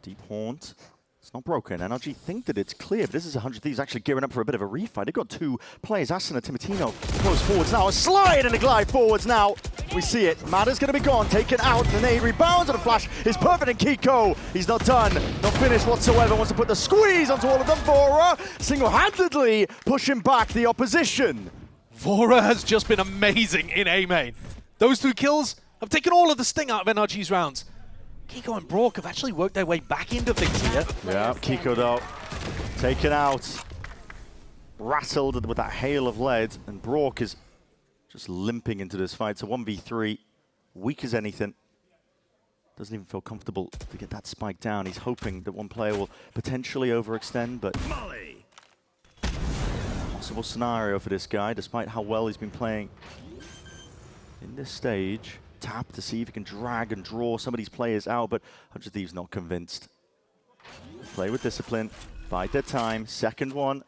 Deep Haunt. It's not broken. NRG think that it's clear, but this is 100 Thieves actually gearing up for a bit of a refight. They've got 2 players, Asuna, Timotino, close forwards now. A slide and a glide forwards now. We see it. Mada's going to be gone, taken out. Nene rebounds, and a flash is perfect. And Kiko, he's not done, not finished whatsoever. Wants to put the squeeze onto all of them. Vora single-handedly pushing back the opposition. Vora has just been amazing in A main. Those 2 kills have taken all of the sting out of NRG's rounds. Kiko and Brock have actually worked their way back into things here. Yeah, Kiko though, taken out, rattled with that hail of lead, and Brock is just limping into this fight. So 1v3, weak as anything. Doesn't even feel comfortable to get that spike down. He's hoping that one player will potentially overextend, but possible scenario for this guy, despite how well he's been playing in this stage. Tap to see if he can drag and draw some of these players out, but 100 Thieves not convinced. Play with discipline, bide their time, second one.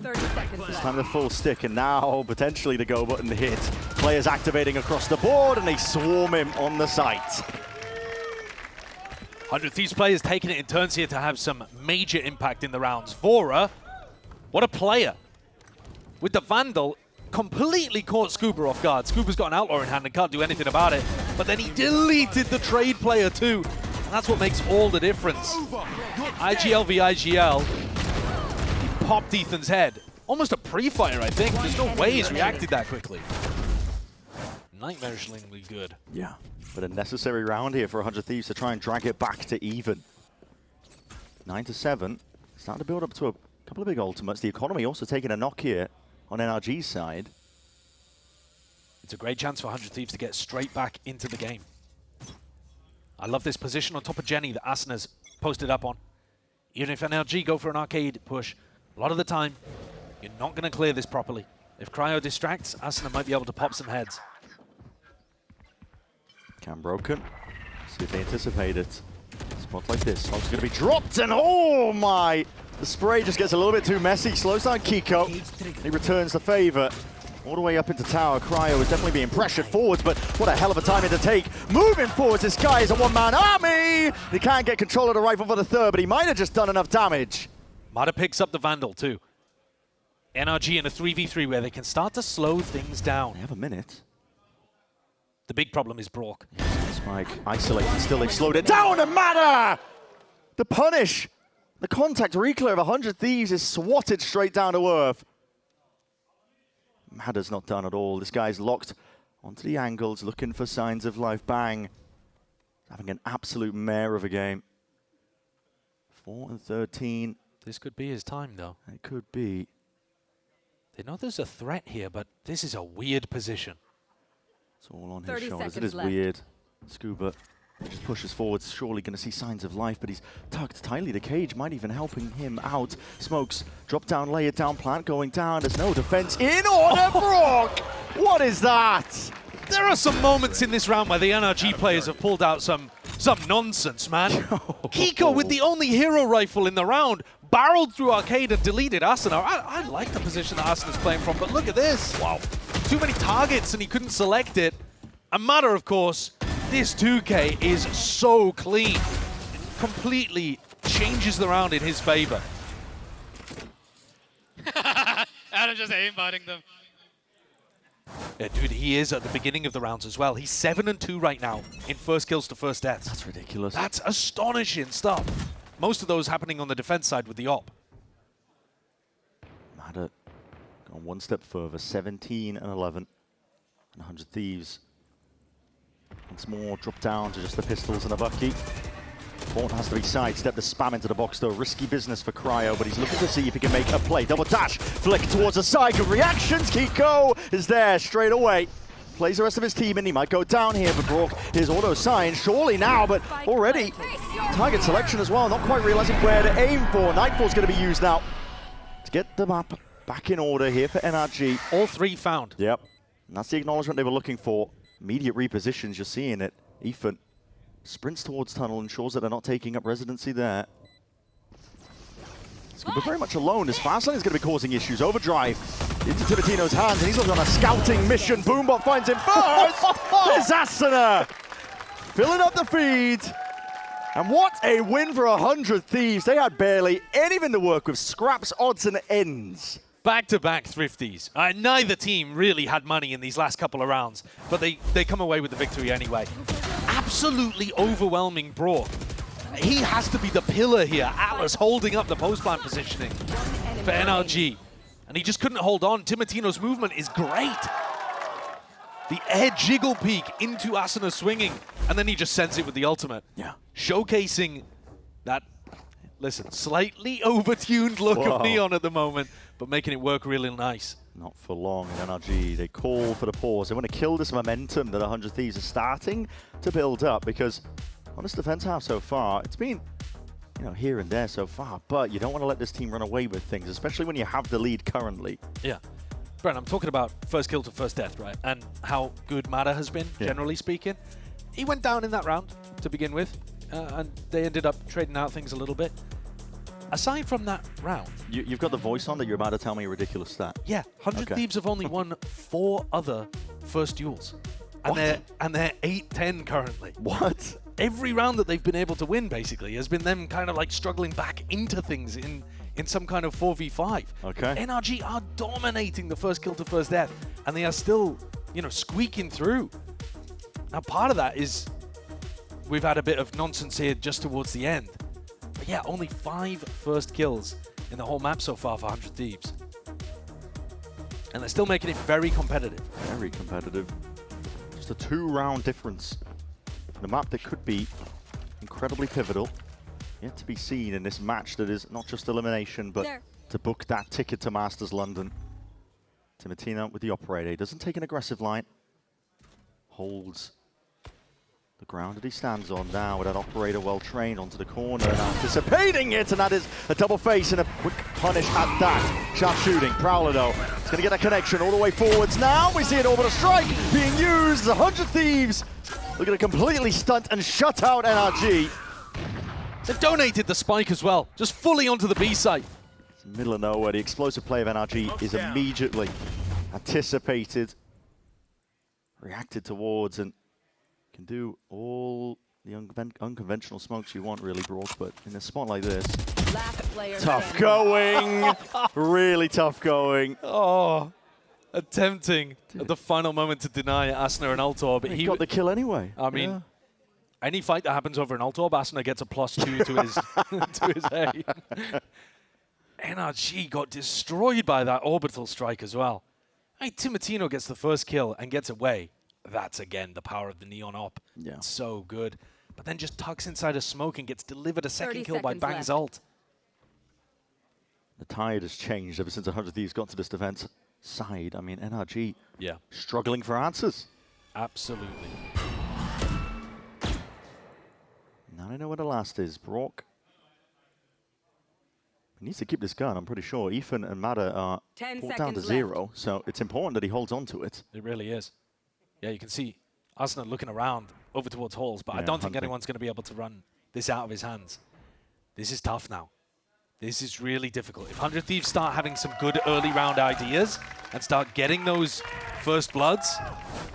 30 seconds This time the full stick, and now potentially the go button hit. Players activating across the board, and they swarm him on the site. 100 Thieves players taking it in turns here to have some major impact in the rounds. Vora, what a player. With the Vandal, completely caught Scuba off guard. Scuba's got an Outlaw in hand and can't do anything about it. But then he deleted the trade player too. And that's what makes all the difference. IGL v IGL. He popped Ethan's head. Almost a pre-fire, I think. There's no way he's reacted that quickly. Nightmarishly good. Yeah, but a necessary round here for 100 Thieves to try and drag it back to even. 9-7. Starting to build up to a couple of big ultimates. The economy also taking a knock here on NRG's side. It's a great chance for 100 Thieves to get straight back into the game. I love this position on top of Jenny that Asuna's posted up on. Even if NRG go for an arcade push, a lot of the time, you're not going to clear this properly. If Cryo distracts, Asuna might be able to pop some heads. Cam broken. See if they anticipate it. Spot like this. Smoke's going to be dropped, and oh my! The spray just gets a little bit too messy. Slows down Kiko. He returns the favor. All the way up into tower. Cryo is definitely being pressured forwards, but what a hell of a timing to take. Moving forwards, this guy is a one-man army! He can't get control of the rifle for the third, but he might have just done enough damage. Mada picks up the Vandal too. NRG in a 3v3 where they can start to slow things down. They have a minute. The big problem is Brock. Spike isolating, still they've slowed it down, and Mada! The punish! The contact reclear of 100 Thieves is swatted straight down to earth. Mada's not done at all. This guy's locked onto the angles, looking for signs of life. Bang. Having an absolute mare of a game. 4-13. This could be his time, though. It could be. They know there's a threat here, but this is a weird position. It's all on his 30 shoulders. It seconds is left. weird. Scuba just pushes forward, surely going to see signs of life, but he's tucked tightly. The cage might even helping him out. Smokes, drop down, lay it down, plant going down. There's no defense in order, Brock! What is that? There are some moments in this round where the NRG players have pulled out some nonsense, man. Kiko with the only hero rifle in the round barreled through Arcade and deleted Asuna. I like the position that Asuna's playing from, but look at this. Wow. Too many targets and he couldn't select it. A matter, of course, this 2K is so clean. Completely changes the round in his favor. Adam just aimbotting them. Yeah, dude, he is at the beginning of the rounds as well. He's 7-2 right now in first kills to first deaths. That's ridiculous. That's astonishing stuff. Most of those happening on the defense side with the op. Matter gone one step further, 17 and 11. And 100 Thieves. Once more, drop down to just the pistols and a bucky. Thornton has to be sidestepped, the spam into the box though. Risky business for Cryo, but he's looking to see if he can make a play. Double dash, flick towards the side, good reactions. Kiko is there straight away. Plays the rest of his team and he might go down here, but Brock, his auto sign, surely now, but already target selection as well, not quite realizing where to aim for. Nightfall's going to be used now to get the map back in order here for NRG. All three found. Yep, and that's the acknowledgement they were looking for. Immediate repositions, you're seeing it. Ethan sprints towards tunnel, ensures that they're not taking up residency there. Scuba very much alone. His fast lane is going to be causing issues. Overdrive into Timatino's hands, and he's looking on a scouting mission. Boombot finds him first. There's Asuna filling up the feed. And what a win for 100 Thieves. They had barely anything to work with. Scraps, odds, and ends. Back-to-back Thrifties. Neither team really had money in these last couple of rounds, but they come away with the victory anyway. Absolutely overwhelming Brock. He has to be the pillar here. Atlas holding up the post-plant positioning for NRG. And he just couldn't hold on. Timatino's movement is great. The air jiggle peek into Asuna swinging, and then he just sends it with the ultimate. Yeah. Showcasing that, listen, slightly overtuned look of Neon at the moment, but making it work really nice. Not for long in NRG. They call for the pause. They want to kill this momentum that 100 Thieves are starting to build up, because on this defense half so far, it's been, you know, here and there so far, but you don't want to let this team run away with things, especially when you have the lead currently. Yeah. Brent, I'm talking about first kill to first death, right? And how good Mata has been, generally speaking. He went down in that round to begin with, and they ended up trading out things a little bit. Aside from that round... You've got the voice on that you're about to tell me a ridiculous stat. Yeah, 100 Thieves have only won 4 other first duels. And they're 8-10 currently. What? Every round that they've been able to win, basically, has been them kind of like struggling back into things in some kind of 4v5. Okay. NRG are dominating the first kill to first death, and they are still, you know, squeaking through. Now, part of that is we've had a bit of nonsense here just towards the end. But yeah, only 5 first kills in the whole map so far for 100 Thieves. And they're still making it very competitive. Very competitive. Just a 2-round difference. The map that could be incredibly pivotal. Yet to be seen in this match that is not just elimination, but to book that ticket to Masters London. Timatino with the operator. He doesn't take an aggressive line. Holds the ground that he stands on now with that operator well trained onto the corner and anticipating it, and that is a double face and a quick punish at that. Sharp shooting, Prowler though. It's going to get that connection all the way forwards now. We see an orbital strike being used. 100 Thieves looking to completely stunt and shut out NRG. They've donated the spike as well, just fully onto the B site. It's the middle of nowhere. The explosive play of NRG is immediately anticipated, reacted towards, and can do all the unconventional smokes you want, really, Brock, but in a spot like this, tough going. Really tough going. Oh, attempting at the final moment to deny Asuna an Altor, but he got the kill anyway. I mean, any fight that happens over an Altor, Asuna gets a +2 to his to his aim. NRG got destroyed by that orbital strike as well. Hey, Timatino gets the first kill and gets away. That's, again, the power of the Neon op. Yeah. So good. But then just tucks inside a smoke and gets delivered a second kill by Bang's left. ult. The tide has changed ever since 100 Thieves got to this defense. side, I mean, NRG Yeah. struggling for answers. Absolutely. Now I know where the last is. Brock. He needs to keep this gun, I'm pretty sure. Ethan and Mada are 10 pulled down to seconds 0, so it's important that he holds on to it. It really is. Yeah, you can see Asna looking around over towards Halls, but I don't think anyone's going to be able to run this out of his hands. This is tough now. This is really difficult. If 100 Thieves start having some good early round ideas and start getting those first bloods,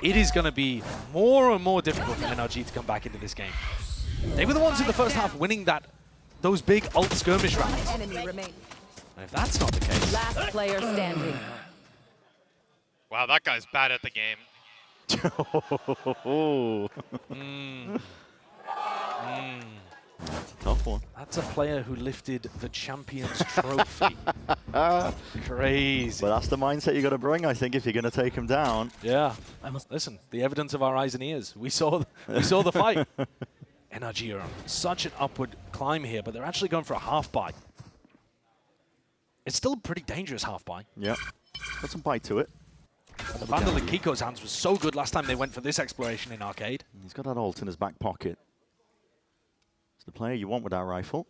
it is going to be more and more difficult for NRG to come back into this game. They were the ones in the first half winning those big ult skirmish rounds. Enemy remains. And if that's not the case... Last player standing. Wow, that guy's bad at the game. That's a tough one. That's a player who lifted the Champions Trophy. Crazy. But that's the mindset you got to bring, I think, if you're going to take him down. Yeah. Listen, the evidence of our eyes and ears. We saw the fight. NRG are on such an upward climb here, but they're actually going for a half buy. It's still a pretty dangerous half buy. Yep. Got some bite to it. And the Vandal in Kiko's hands was so good last time they went for this exploration in Arcade. He's got that ult in his back pocket. It's the player you want with that rifle.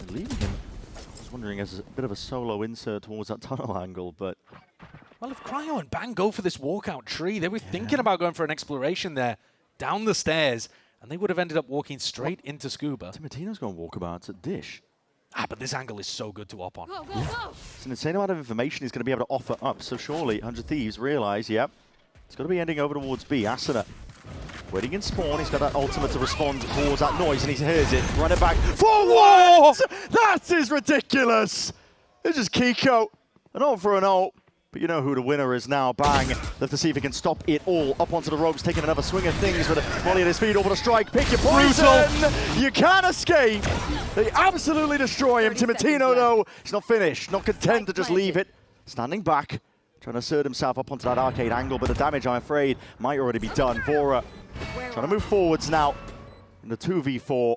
And leaving him, I was wondering, as a bit of a solo insert towards that tunnel angle, but... Well, if Cryo and Bang go for this walkout tree, they were thinking about going for an exploration there, down the stairs, and they would have ended up walking straight into Scuba. Timatino's going walkabouts at Dish. Ah, but this angle is so good to op on. Go, go, go. It's an insane amount of information he's going to be able to offer up. So surely 100 Thieves realize, yep, it's going to be ending over towards B. Asuna waiting in spawn. He's got that ultimate to respond towards that noise, and he hears it. Run it back. For what? That is ridiculous. It's just Kiko. An ult for an ult. But you know who the winner is now. Bang. Let's see if he can stop it all. Up onto the ropes, taking another swing of things with a volley at his feet over the strike. Pick your poison. You can't escape. They absolutely destroy him. Timatino, though, he's not finished. Not content to just leave it. Standing back, trying to assert himself up onto that arcade angle, but the damage, I'm afraid, might already be done. Vora trying to move forwards now in the 2v4.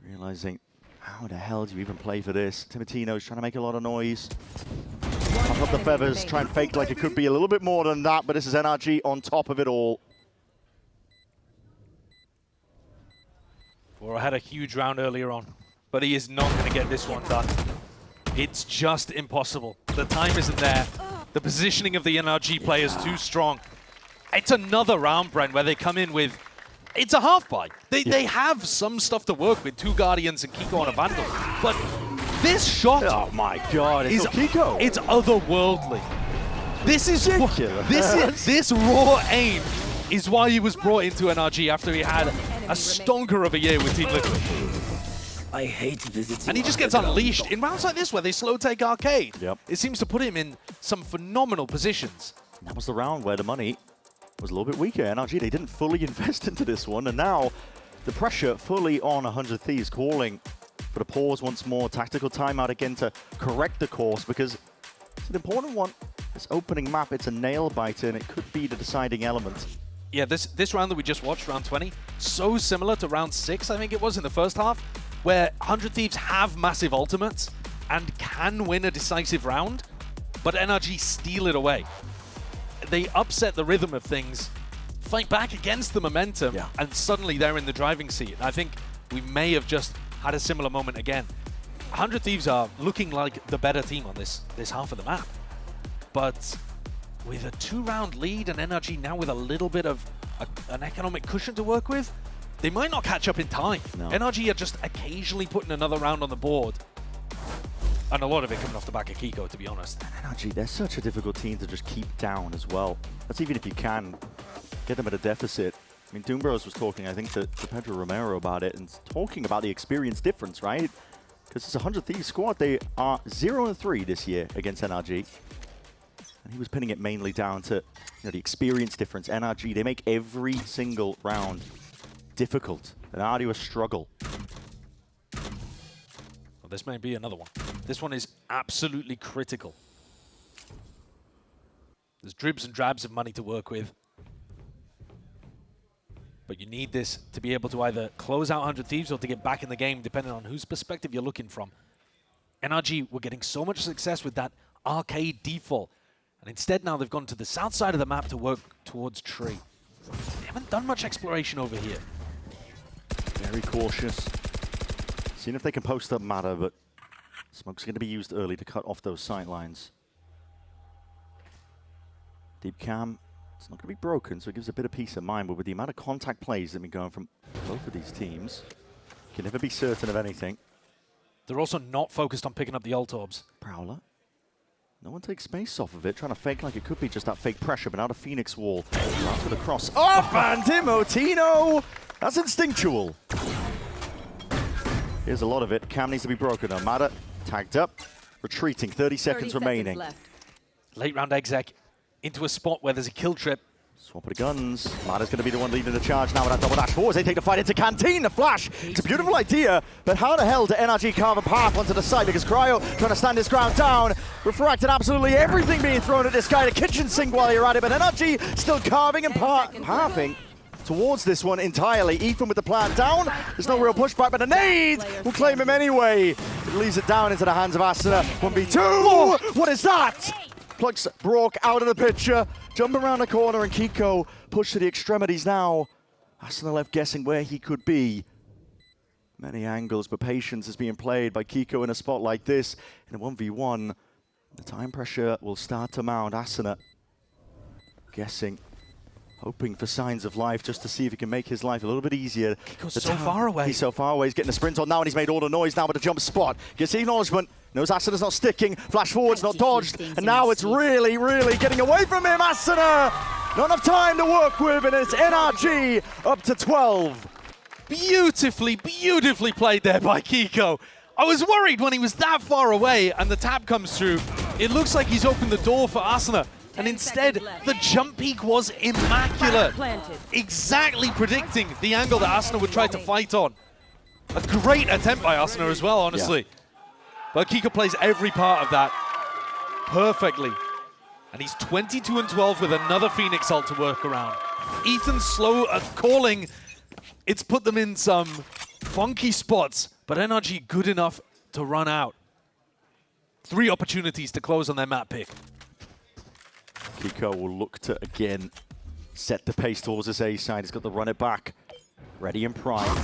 Realizing, how the hell do you even play for this? Timatino's trying to make a lot of noise. Pop up the feathers, try and fake like it could be a little bit more than that, but this is NRG on top of it all. Vora had a huge round earlier on, but he is not going to get this one done. It's just impossible. The time isn't there. The positioning of the NRG player is too strong. It's another round, Brent, where they come in with... It's a half buy. They have some stuff to work with, 2 Guardians and Kiko on a Vandal, but this shot... Oh my god, it's Kiko. It's otherworldly. This is ridiculous. This raw aim is why he was brought into NRG after he had a stonker of a year with Team Liquid. I hate visiting. And he just gets unleashed in rounds like this where they slow take Arcade. Yep. It seems to put him in some phenomenal positions. That was the round where the money was a little bit weaker. NRG, they didn't fully invest into this one, and now the pressure fully on 100 Thieves, calling for the pause once more, tactical timeout again to correct the course, because it's an important one. This opening map, it's a nail biter, and it could be the deciding element. Yeah, this round that we just watched, round 20, so similar to round 6, I think it was in the first half, where 100 Thieves have massive ultimates and can win a decisive round, but NRG steal it away. They upset the rhythm of things, fight back against the momentum, and suddenly they're in the driving seat. And I think we may have just had a similar moment again. 100 Thieves are looking like the better team on this half of the map. But with a 2-round lead and NRG now with a little bit of an economic cushion to work with, they might not catch up in time. No. NRG are just occasionally putting another round on the board. And a lot of it coming off the back of Kiko, to be honest. NRG, they're such a difficult team to just keep down as well. That's even if you can get them at a deficit. I mean, Doombros was talking, I think, to Pedro Romero about it, and talking about the experience difference, right? Because it's a 100 Thieves squad. They are 0-3 this year against NRG. And he was pinning it mainly down to the experience difference. NRG, they make every single round difficult, an arduous struggle. Well, this may be another one. This one is absolutely critical. There's dribs and drabs of money to work with. But you need this to be able to either close out 100 Thieves or to get back in the game, depending on whose perspective you're looking from. NRG were getting so much success with that arcade default. And instead now they've gone to the south side of the map to work towards tree. They haven't done much exploration over here. Very cautious. Seeing if they can post up matter, but smoke's going to be used early to cut off those sight lines. Deep cam, it's not going to be broken, so it gives a bit of peace of mind, but with the amount of contact plays that have been going from both of these teams, you can never be certain of anything. They're also not focused on picking up the ult orbs. Prowler. No one takes space off of it, trying to fake like it could be just that fake pressure, but now the Phoenix wall. After the cross. Up and Timotino! That's instinctual. Here's a lot of it. Cam needs to be broken. Armada tagged up, retreating. 30 seconds remaining. Late round exec into a spot where there's a kill trip. Swap of the guns. Mada's going to be the one leading the charge now with that double dash forwards. They take the fight into Canteen. The flash. It's a beautiful idea, but how the hell do NRG carve a path onto the side? Because Cryo trying to stand his ground down. Refracted absolutely everything being thrown at this guy. The kitchen sink while you're at it, but NRG still carving and pathing towards this one entirely. Ethan with the plan down. There's no real pushback, but the nade will claim him anyway. It leaves it down into the hands of Asuna. 1v2. What is that? Plugs Brock out of the picture. Jump around the corner and Kiko pushed to the extremities now. Asuna left guessing where he could be. Many angles, but patience is being played by Kiko in a spot like this. In a 1v1, the time pressure will start to mount. Asuna guessing, hoping for signs of life just to see if he can make his life a little bit easier. Kiko's so far away. He's so far away. He's getting a sprint on now, and he's made all the noise now with the jump spot. Gets the acknowledgement. Knows Asuna's not sticking. Flash forward's not dodged. And now it's really, really getting away from him. Asuna! Not enough time to work with, and it's NRG up to 12. Beautifully, beautifully played there by Kiko. I was worried when he was that far away and the tap comes through. It looks like he's opened the door for Asuna. And instead, the jump peak was immaculate. Exactly predicting the angle that Asuna would try to fight on. A great attempt by Asuna as well, honestly. Yeah. But Kiko plays every part of that perfectly. And he's 22-12 with another Phoenix ult to work around. Ethan's slow at calling. It's put them in some funky spots, but NRG good enough to run out. 3 opportunities to close on their map pick. Kiko will look to, again, set the pace towards this A side. He's got to run it back. Ready and primed.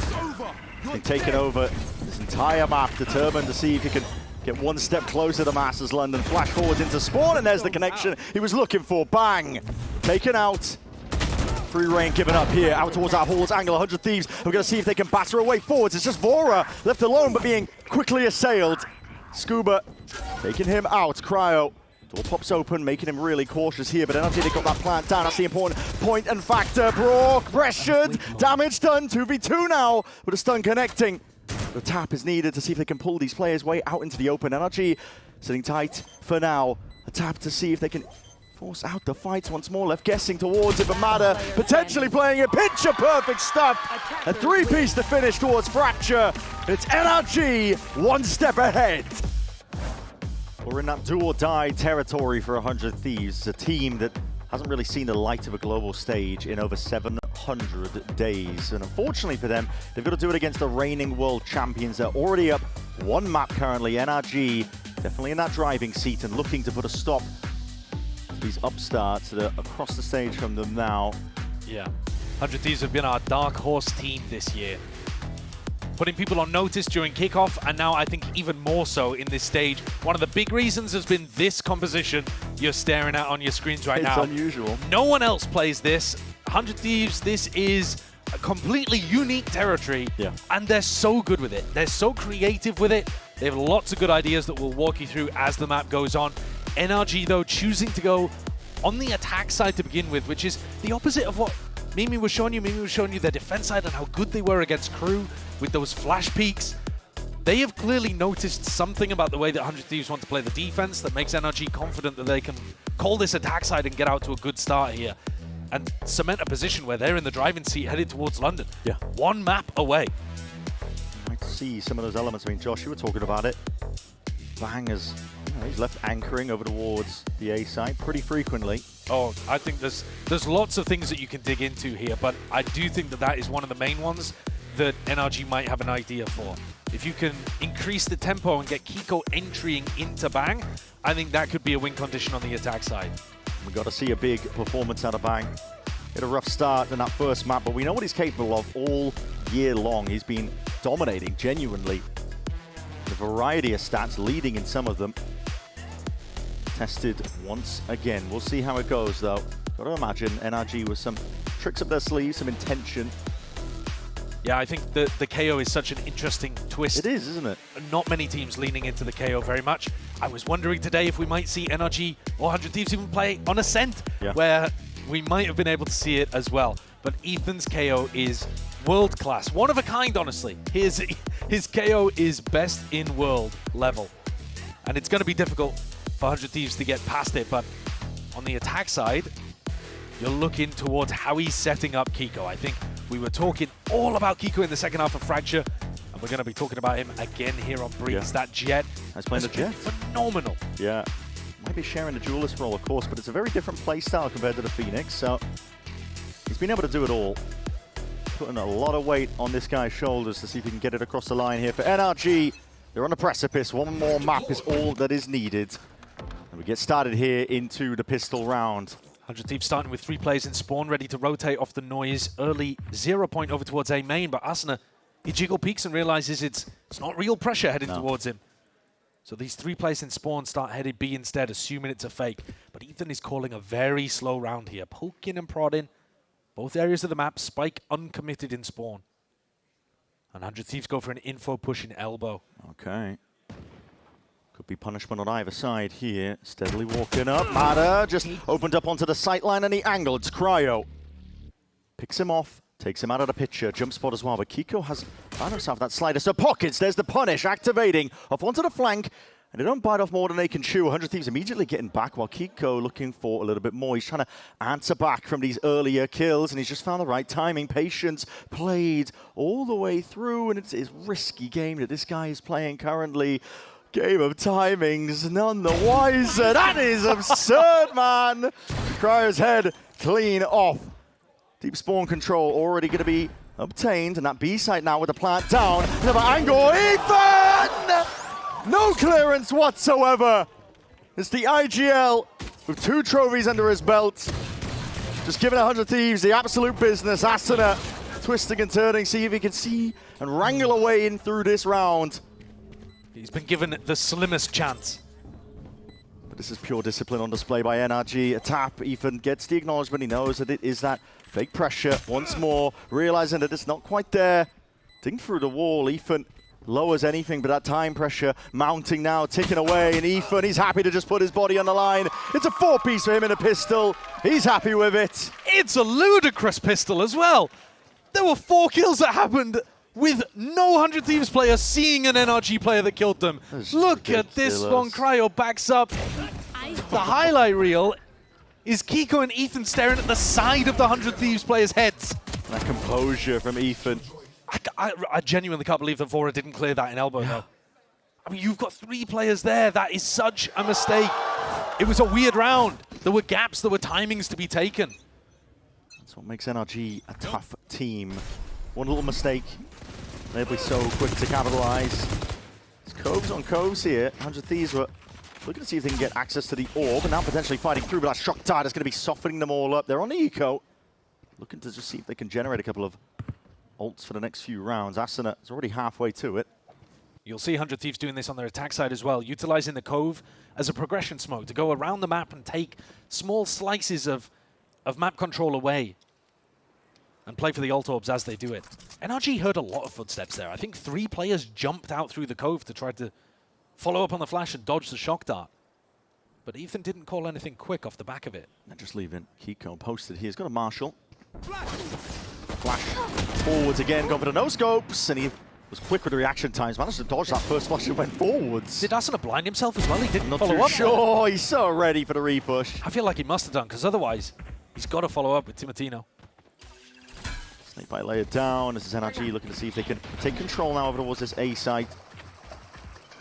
He's been taking over this entire map, determined to see if he can get one step closer to Masters London. Flash forwards into spawn, and there's the connection he was looking for. Bang! Taken out. Free reign given up here, out towards our Hall's angle. 100 Thieves. We're going to see if they can batter away forwards. It's just Vora left alone, but being quickly assailed. Scuba taking him out. Cryo. Door pops open, making him really cautious here, but NRG, they got that plant down. That's the important point and factor. Brock pressured, damage done, 2v2 now, with a stun connecting. The tap is needed to see if they can pull these players way out into the open. NRG sitting tight for now. A tap to see if they can force out the fight once more. Left guessing towards it, but Mada potentially playing it. Picture perfect stuff. A 3-piece to finish towards Fracture. It's NRG one step ahead. We're in that do-or-die territory for 100 Thieves, a team that hasn't really seen the light of a global stage in over 700 days. And unfortunately for them, they've got to do it against the reigning world champions. They're already up 1 map currently. NRG definitely in that driving seat and looking to put a stop to these upstarts that are across the stage from them now. Yeah, 100 Thieves have been our dark horse team this year, putting people on notice during kickoff, and now I think even more so in this stage. One of the big reasons has been this composition you're staring at on your screens right now. It's unusual. No one else plays this. 100 Thieves, this is a completely unique territory, and they're so good with it. They're so creative with it. They have lots of good ideas that we'll walk you through as the map goes on. NRG, though, choosing to go on the attack side to begin with, which is the opposite of what Mimi was showing you. Mimi was showing you their defense side and how good they were against crew with those flash peaks. They have clearly noticed something about the way that 100 Thieves want to play the defense that makes NRG confident that they can call this attack side and get out to a good start here and cement a position where they're in the driving seat headed towards London. Yeah. 1 map away. I might see some of those elements. I mean, Josh, you were talking about it. Bang is, he's left anchoring over towards the A side pretty frequently. Oh, I think there's lots of things that you can dig into here, but I do think that that is one of the main ones that NRG might have an idea for. If you can increase the tempo and get Kiko entering into Bang, I think that could be a win condition on the attack side. We've got to see a big performance out of Bang. Hit a rough start in that first map, but we know what he's capable of all year long. He's been dominating, genuinely. A variety of stats, leading in some of them. Tested once again. We'll see how it goes, though. Got to imagine NRG with some tricks up their sleeves, some intention. Yeah, I think the KO is such an interesting twist. It is, isn't it? Not many teams leaning into the KO very much. I was wondering today if we might see NRG or 100 Thieves even play on Ascent, where we might have been able to see it as well. But Ethan's KO is world class. One of a kind, honestly. His KO is best in world level. And it's going to be difficult for 100 Thieves to get past it. But on the attack side, you're looking towards how he's setting up Kiko. I think we were talking all about Kiko in the second half of Fracture, and we're going to be talking about him again here on Breeze. That Jet has playing the Jet. Phenomenal. Yeah. Might be sharing the duelist role, of course, but it's a very different play style compared to the Phoenix, so he's been able to do it all. Putting a lot of weight on this guy's shoulders to see if he can get it across the line here. For NRG, they're on the precipice. One more map is all that is needed. And we get started here into the pistol round. 100 Thieves starting with 3 players in spawn, ready to rotate off the noise. Early 0 point over towards A main, but Asuna, he jiggle peeks and realizes it's not real pressure heading towards him. So these 3 players in spawn start headed B instead, assuming it's a fake. But Ethan is calling a very slow round here, poking and prodding both areas of the map. Spike uncommitted in spawn. And 100 Thieves go for an info push in elbow. Okay. Could be punishment on either side here. Steadily walking up. Mada just opened up onto the sight line and he angled. It's Cryo. Picks him off. Takes him out of the picture. Jump spot as well. But Kiko has found himself that slider. So pockets. There's the punish. Activating. Off onto the flank. And they don't bite off more than they can chew. 100 Thieves immediately getting back while Kiko looking for a little bit more. He's trying to answer back from these earlier kills. And he's just found the right timing. Patience played all the way through. And it's a risky game that this guy is playing currently. Game of timings, none the wiser. That is absurd, man. Cryo's head clean off. Deep spawn control already going to be obtained. And that B site now with the plant down. Another angle. Ethan! No clearance whatsoever. It's the IGL with 2 trophies under his belt. Just giving 100 Thieves the absolute business. Asuna twisting and turning. See if he can see and wrangle away in through this round. He's been given the slimmest chance. But this is pure discipline on display by NRG. A tap. Ethan gets the acknowledgement. He knows that it is that fake pressure once more. Realizing that it's not quite there. Ding through the wall. Ethan lowers anything, but that time pressure mounting now, ticking away. And Ethan, he's happy to just put his body on the line. It's a 4-piece for him in a pistol. He's happy with it. It's a ludicrous pistol as well. There were 4 kills that happened with no 100 Thieves player seeing an NRG player that killed them. Look at this one. Cryo backs up. The highlight reel is Kiko and Ethan staring at the side of the 100 Thieves players' heads. That composure from Ethan. I genuinely can't believe that VORA didn't clear that in elbow, though. I mean, you've got 3 players there. That is such a mistake. It was a weird round. There were gaps, there were timings to be taken. That's what makes NRG a tough team. One little mistake. They'll be so quick to capitalize. It's coves on coves here. 100 Thieves were looking to see if they can get access to the orb, and now potentially fighting through, but that shock tide is going to be softening them all up. They're on the eco. Looking to just see if they can generate a couple of ults for the next few rounds. Asuna is already halfway to it. You'll see 100 Thieves doing this on their attack side as well, utilizing the cove as a progression smoke to go around the map and take small slices of map control away and play for the ult orbs as they do it. NRG heard a lot of footsteps there. I think 3 players jumped out through the cove to try to follow up on the flash and dodge the shock dart. But Ethan didn't call anything quick off the back of it. They're just leaving Kiko posted here. He's got a Marshall. Flash forwards again, going for the no-scopes, and he was quick with the reaction times. Managed to dodge that first flash and went forwards. Did Asuna blind himself as well? He didn't follow up. Not too sure. He's so ready for the repush. I feel like he must have done, because otherwise he's got to follow up with Timotino. Snake bite layered down. This is NRG looking to see if they can take control now over towards this A site.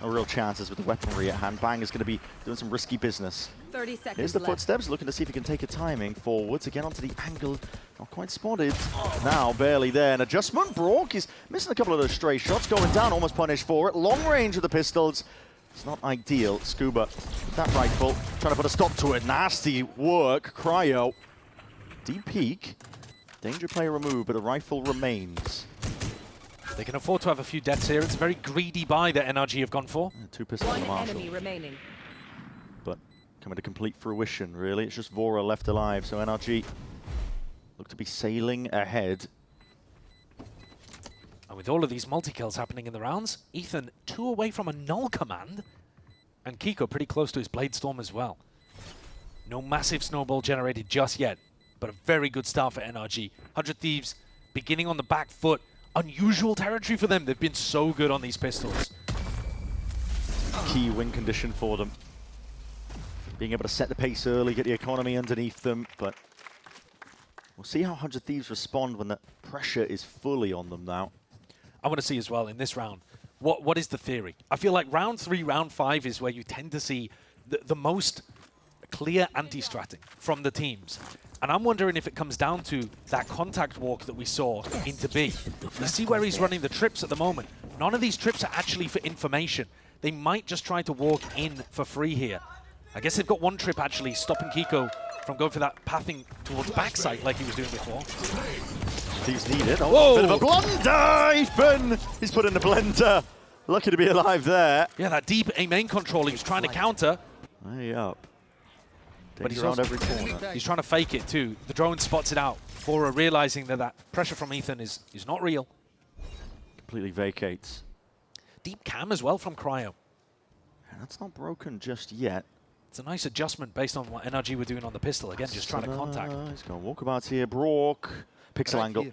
No real chances with the weaponry at hand. Bang is going to be doing some risky business. 30 seconds Here's the left. footsteps, looking to see if he can take a timing forwards. Again onto the angle. Not quite spotted. Now barely there. An adjustment. Brock is missing a couple of those stray shots. Going down, almost punished for it. Long range with the pistols. It's not ideal. Scuba with that rifle. Trying to put a stop to it. Nasty work. Cryo. Deep peek. Danger player removed, but the rifle remains. They can afford to have a few deaths here. It's a very greedy buy that NRG have gone for. Yeah, 2 pistols on the One Marshall. enemy remaining. But coming to complete fruition, really. It's just Vora left alive, so NRG look to be sailing ahead. And with all of these multi-kills happening in the rounds, Ethan 2 away from a null command, and Kiko pretty close to his Blade Storm as well. No massive snowball generated just yet, but a very good start for NRG. 100 Thieves beginning on the back foot. Unusual territory for them. They've been so good on these pistols. Key win condition for them. Being able to set the pace early, get the economy underneath them, but we'll see how 100 Thieves respond when the pressure is fully on them now. I want to see as well in this round, what is the theory? I feel like round 3, round 5 is where you tend to see the most clear anti-stratting from the teams. And I'm wondering if it comes down to that contact walk that we saw into B. You see where he's running the trips at the moment. None of these trips are actually for information. They might just try to walk in for free here. I guess they've got one trip actually stopping Kiko from going for that pathing towards backside like he was doing before. Thieves need it. Oh, bit of a blunder! Ethan! He's put in the blender. Lucky to be alive there. Yeah, that deep A main control he was trying to counter. Way up. But he's around also, every corner. He's trying to fake it too. The drone spots it out. Fora realizing that that pressure from Ethan is not real. Completely vacates. Deep cam as well from Cryo. And that's not broken just yet. It's a nice adjustment based on what NRG were doing on the pistol. Again, just trying to contact. He's going walkabouts here. Brock. Pixel angle.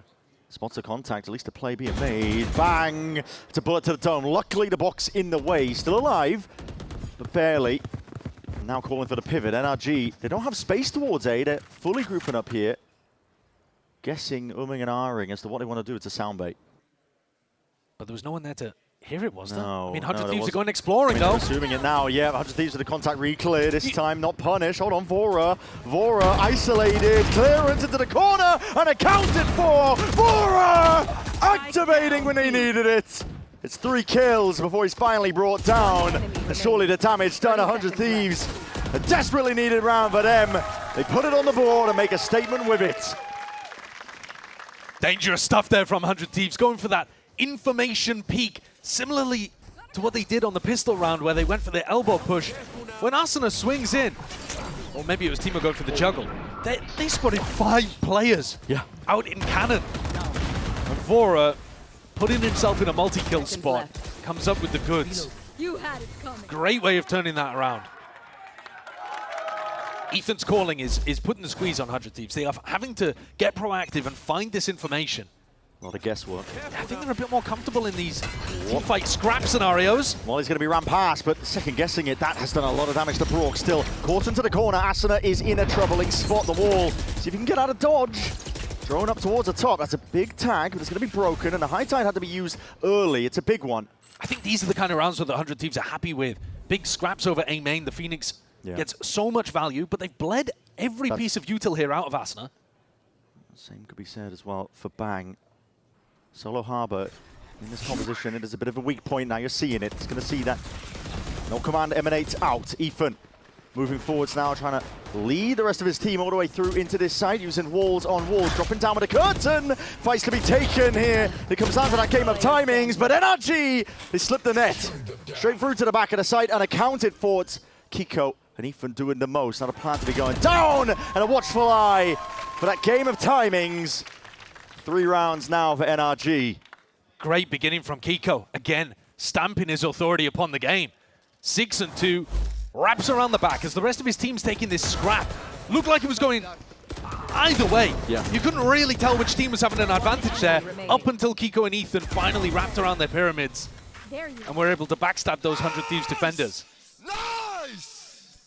Spots a contact, at least a play being made. Bang! It's a bullet to the dome. Luckily, the box in the way. Still alive, but barely. Now calling for the pivot. NRG, they don't have space towards A. They're fully grouping up here. Guessing, umming and ahhing as to what they want to do. It's a sound bait. But there was no one there to hear it, was there? No, I mean, 100 no, Thieves are going exploring, though. Assuming it now, yeah. 100 Thieves with the contact re-clear. This time not punished. Hold on, Vora. Vora isolated. Clearance into the corner and accounted for. Vora activating when they needed it. It's 3 kills before he's finally brought down. And surely the damage done. 100 Thieves. A desperately needed round for them. They put it on the board and make a statement with it. Dangerous stuff there from 100 Thieves, going for that information peak, similarly to what they did on the pistol round where they went for the elbow push. When Asuna swings in, or maybe it was Timo going for the juggle, they spotted 5 players out in cannon. And Vora, putting himself in a multi-kill spot, comes up with the goods. You had it coming. Great way of turning that around. Ethan's calling is putting the squeeze on 100 Thieves. They are having to get proactive and find this information. A lot of guesswork. I think they're a bit more comfortable in these team-fight scrap scenarios. Well, he's going to be ran past, but second-guessing it, that has done a lot of damage to Brock. Still caught into the corner. Asuna is in a troubling spot. The wall. See if he can get out of dodge. Drone up towards the top. That's a big tag, but it's going to be broken, and the high tide had to be used early. It's a big one. I think these are the kind of rounds that the 100 Thieves are happy with. Big scraps over A main. The Phoenix gets so much value, but they've bled every piece of util here out of Asuna. Same could be said as well for Bang. Solo Harbor in this composition, it is a bit of a weak point now. You're seeing it. It's going to see that no command emanates out. Ethan moving forwards now, trying to lead the rest of his team all the way through into this side, using walls on walls, dropping down with a curtain. Fights to be taken here. It comes down to that game of timings, but NRG, they slipped the net. Straight through to the back of the site, unaccounted for. It's Kiko and Ethan doing the most. Not a plan to be going down, and a watchful eye for that game of timings. 3 rounds now for NRG. Great beginning from Kiko. Again, stamping his authority upon the game. 6 and 2, wraps around the back as the rest of his team's taking this scrap. Looked like it was going either way. Yeah. You couldn't really tell which team was having an advantage there up until Kiko and Ethan finally wrapped around their pyramids and were able to backstab those 100 Thieves defenders. Nice!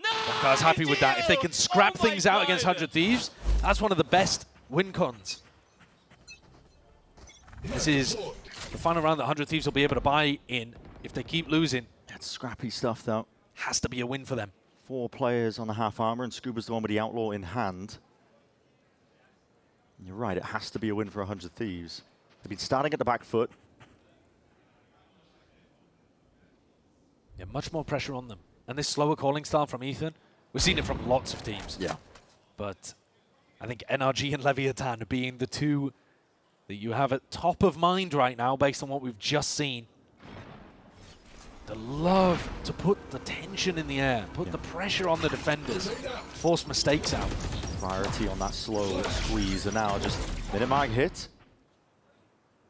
Bonkar's happy with that. If they can scrap things out against 100 Thieves, that's one of the best win cons. This is the final round that 100 Thieves will be able to buy in if they keep losing. That's scrappy stuff, though. Has to be a win for them. 4 players on the half armor, and Scuba's the one with the outlaw in hand. You're right, it has to be a win for 100 Thieves. They've been starting at the back foot. Yeah, much more pressure on them. And this slower calling style from Ethan, we've seen it from lots of teams. Yeah. But I think NRG and Leviathan being the two that you have at top of mind right now based on what we've just seen. The love to put the tension in the air, put the pressure on the defenders, force mistakes out. Priority on that slow squeeze, and now just Minimag hit.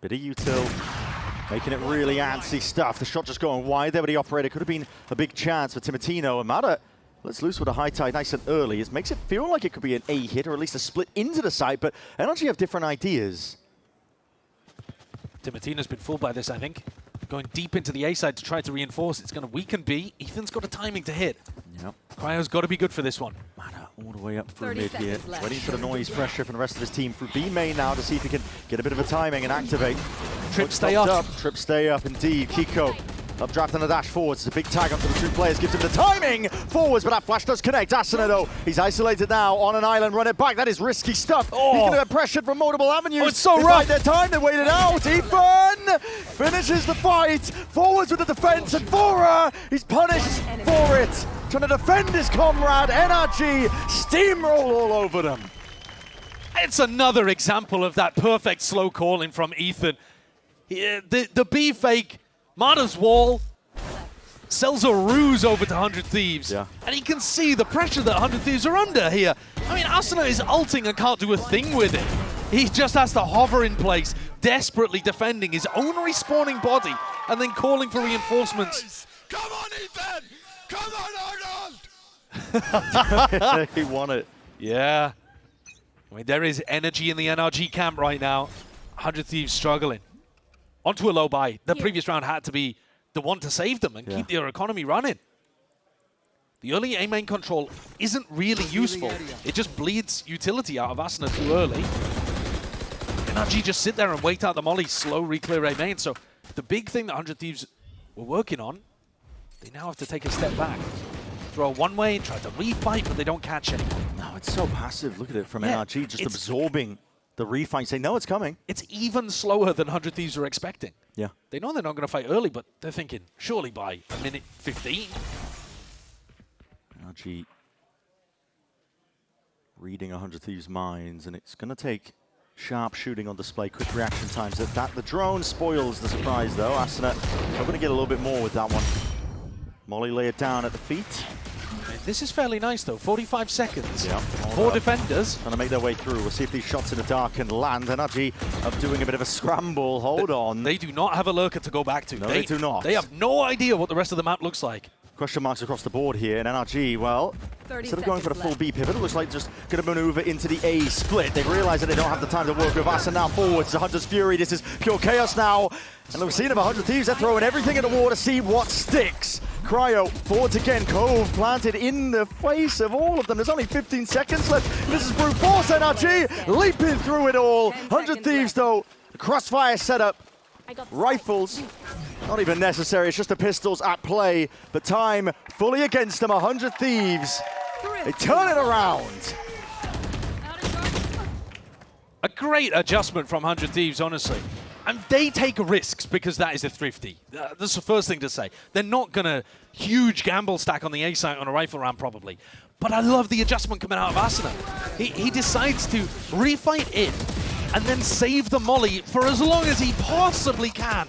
Bit of util, making it really antsy stuff. The shot just going wide there, but the operator could have been a big chance for Timotino. And Mata, let's loose with a high tide nice and early. It makes it feel like it could be an A hit, or at least a split into the site, but NRG have different ideas. Timotino's been fooled by this, I think. Going deep into the A side to try to reinforce. It's going to weaken B. Ethan's got a timing to hit. Yep. Cryo's got to be good for this one. Mata all the way up through mid here. Waiting for the noise pressure from the rest of his team through B main now to see if he can get a bit of a timing and activate. Trip stay up. Trip stay up indeed. Kiko updraft on the dash forwards. It's a big tag onto the 2 players. Gives him the timing forwards, but that flash does connect. Asuna though, he's isolated now on an island. Run it back. That is risky stuff. Oh. He's going to get pressured from multiple avenues. Oh, it's so rough. Their time. They waited out. Ethan finishes the fight. Forwards with the defense, and FURIA, he's punished for it. Trying to defend his comrade. NRG steamroll all over them. It's another example of that perfect slow calling from Ethan. The B fake, Mata's wall, sells a ruse over to 100 Thieves. Yeah. And he can see the pressure that 100 Thieves are under here. I mean, Asuna is ulting and can't do a thing with it. He just has to hover in place, desperately defending his own respawning body, and then calling for reinforcements. Come on, Ethan! Come on, Arnold! He won it. Yeah. I mean, there is energy in the NRG camp right now. 100 Thieves struggling. Onto a low buy. The previous round had to be the one to save them and keep their economy running. The early A main control isn't really useful. It just bleeds utility out of Asuna too early. NRG just sit there and wait out the molly, slow re-clear A main. So the big thing that 100 Thieves were working on, they now have to take a step back. Throw one way and try to refight, but they don't catch it. No, it's so passive. Look at it from NRG, just absorbing the refight, say, no, it's coming. It's even slower than 100 Thieves are expecting. Yeah. They know they're not going to fight early, but they're thinking, surely by a minute 15. NRG reading 100 Thieves' minds, and it's going to take sharp shooting on display, quick reaction times. The drone spoils the surprise, though. Asuna are going to get a little bit more with that one. Molly lay it down at the feet. This is fairly nice, though. 45 seconds. Yeah. 4 defenders. Trying to make their way through. We'll see if these shots in the dark can land. NRG are doing a bit of a scramble. Hold on. They do not have a lurker to go back to. No, they do not. They have no idea what the rest of the map looks like. Question marks across the board here, and NRG, well, instead of going for the full B pivot, it looks like just going to maneuver into the A split. They've realized that they don't have the time to work with Asuna now forwards. The Hunter's Fury, this is pure chaos now. And we've seen them, 100 Thieves, they're throwing everything in the water, see what sticks. Cryo forwards again, Cove planted in the face of all of them. There's only 15 seconds left. This is brute force, NRG leaping through it all. 100 Thieves though, crossfire setup, rifles, not even necessary, it's just the pistols at play. But time fully against them, 100 Thieves. They turn it around. A great adjustment from 100 Thieves, honestly. And they take risks because that is a Thrifty. That's the first thing to say. They're not going to huge gamble stack on the A site on a rifle round, probably. But I love the adjustment coming out of Asuna. He decides to refight in and then save the molly for as long as he possibly can.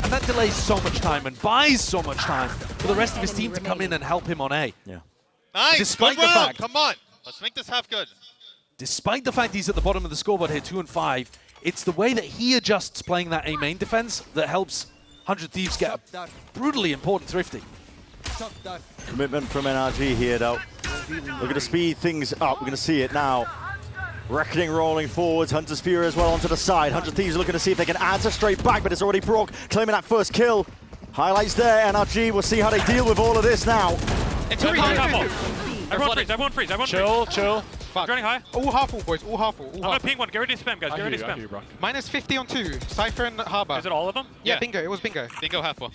And that delays so much time and buys so much time for the rest of his team to come in and help him on A. Yeah. Nice, despite good the round. fact, Come on, let's make this half good. Despite the fact he's at the bottom of the scoreboard here, 2 and 5, it's the way that he adjusts playing that A main defense that helps 100 Thieves get a brutally important Thrifty. Commitment from NRG here, though. We're going to speed things up. We're going to see it now. Reckoning rolling forwards. Hunter's Fury as well onto the side. 100 Thieves are looking to see if they can answer straight back, but it's already Brock claiming that first kill. Highlights there. NRG, we'll see how they deal with all of this now. Everyone freeze. Chill. Fuck. Running high. All half full, boys. All half full. I'm gonna ping one. Get ready to spam, guys. Get ready to spam. Minus 50 on 2. Cypher and Harbor. Is it all of them? Yeah, bingo. It was bingo. Bingo half full.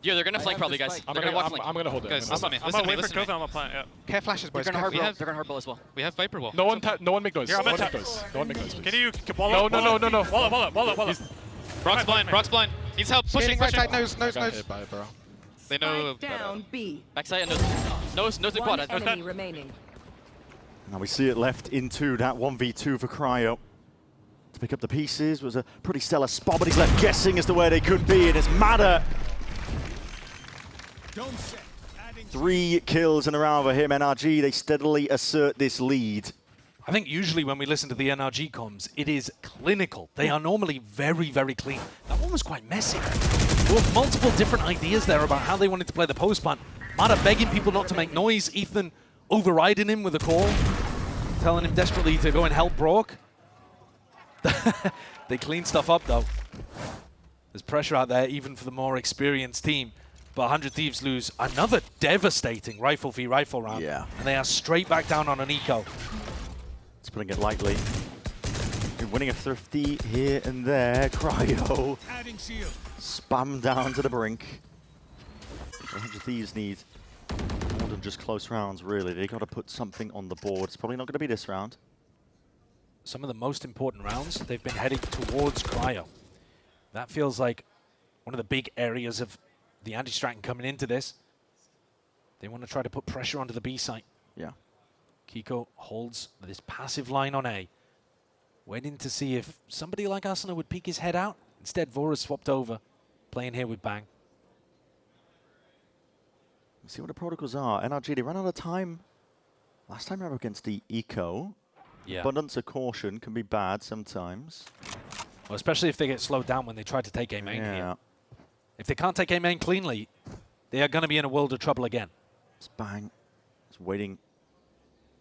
Yeah, they're gonna flank probably, guys. I'm gonna walk flank. I'm gonna hold it. Guys, I'm listen to me. gonna Listen to me. wait for Listen to me. Cove and I'm gonna plant. Yeah. Care flashes, boys. They're gonna Care hard bow as well. We have Viper wall. No one make noise. Here, I'm No one gonna make noise. No one make noise, please. Can you wall No, up? no, no, no, no. Wall up. Brock's blind. Brock's blind. Needs help. Pushing. Right side, Pushing. nose. Got hit by it, bro. They know. Down B. Backside and nose to One quad. enemy remaining. Now we see it left into that 1v2 for Cryo. To pick up the pieces was a pretty stellar spot, but he's left guessing as to where they could be, and it's Matter. 3 kills in a round for him. NRG, they steadily assert this lead. I think usually when we listen to the NRG comms, it is clinical. They are normally very, very clean. That one was quite messy. There were multiple different ideas there about how they wanted to play the post plant. Mata begging people not to make noise. Ethan overriding him with a call, telling him desperately to go and help Brock. They clean stuff up, though. There's pressure out there, even for the more experienced team. But 100 Thieves lose another devastating rifle v rifle round. Yeah. And they are straight back down on an eco. It's putting it lightly. Been winning a Thrifty here and there. Cryo spam down to the brink. 100 Thieves need more than just close rounds, really. They got to put something on the board. It's probably not going to be this round. Some of the most important rounds, they've been heading towards Cryo. That feels like one of the big areas of the anti-Stratton coming into this. They want to try to put pressure onto the B site. Yeah. Kiko holds this passive line on A, waiting to see if somebody like Asuna would peek his head out. Instead, Vora's swapped over, playing here with Bang. Let's see what the protocols are. NRG, they ran out of time last time they were against the Eco. Yeah. Abundance of caution can be bad sometimes. Well, especially if they get slowed down when they try to take A main here. If they can't take A main cleanly, they are going to be in a world of trouble again. It's Bang. It's waiting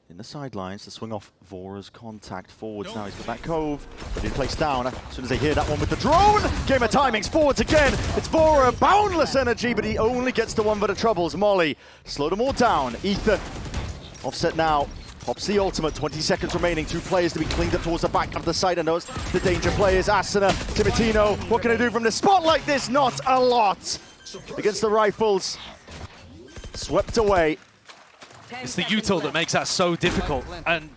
in the sidelines to swing off Vora's contact forwards. Now he's got that Cove, but he placed down as soon as they hear that one with the drone. Game of timings forwards again. It's Vora, boundless energy, but he only gets the one for the troubles. Molly slowed them all down. Ethan offset now. Pops the ultimate, 20 seconds remaining. 2 players to be cleaned up towards the back of the site. And those the danger players, Asuna, Timotino. What can I do from the spot like this? Not a lot. Against the rifles. Swept away. It's the util that makes that so difficult. And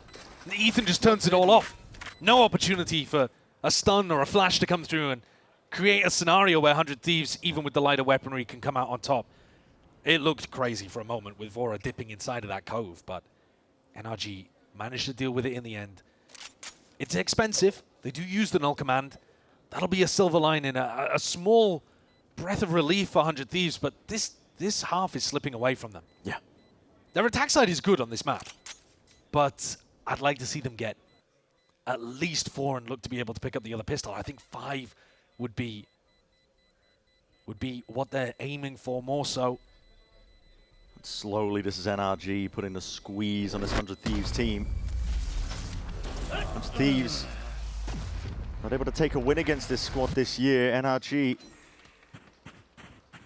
Ethan just turns it all off. No opportunity for a stun or a flash to come through and create a scenario where 100 Thieves, even with the lighter weaponry, can come out on top. It looked crazy for a moment with Vora dipping inside of that Cove, but NRG managed to deal with it in the end. It's expensive. They do use the null command. That'll be a silver line in a small breath of relief for 100 Thieves, but this half is slipping away from them. Yeah. Their attack side is good on this map, but I'd like to see them get at least 4 and look to be able to pick up the other pistol. I think 5 would be what they're aiming for more so. Slowly, this is NRG putting the squeeze on this 100 Thieves team. 100 Thieves not able to take a win against this squad this year. NRG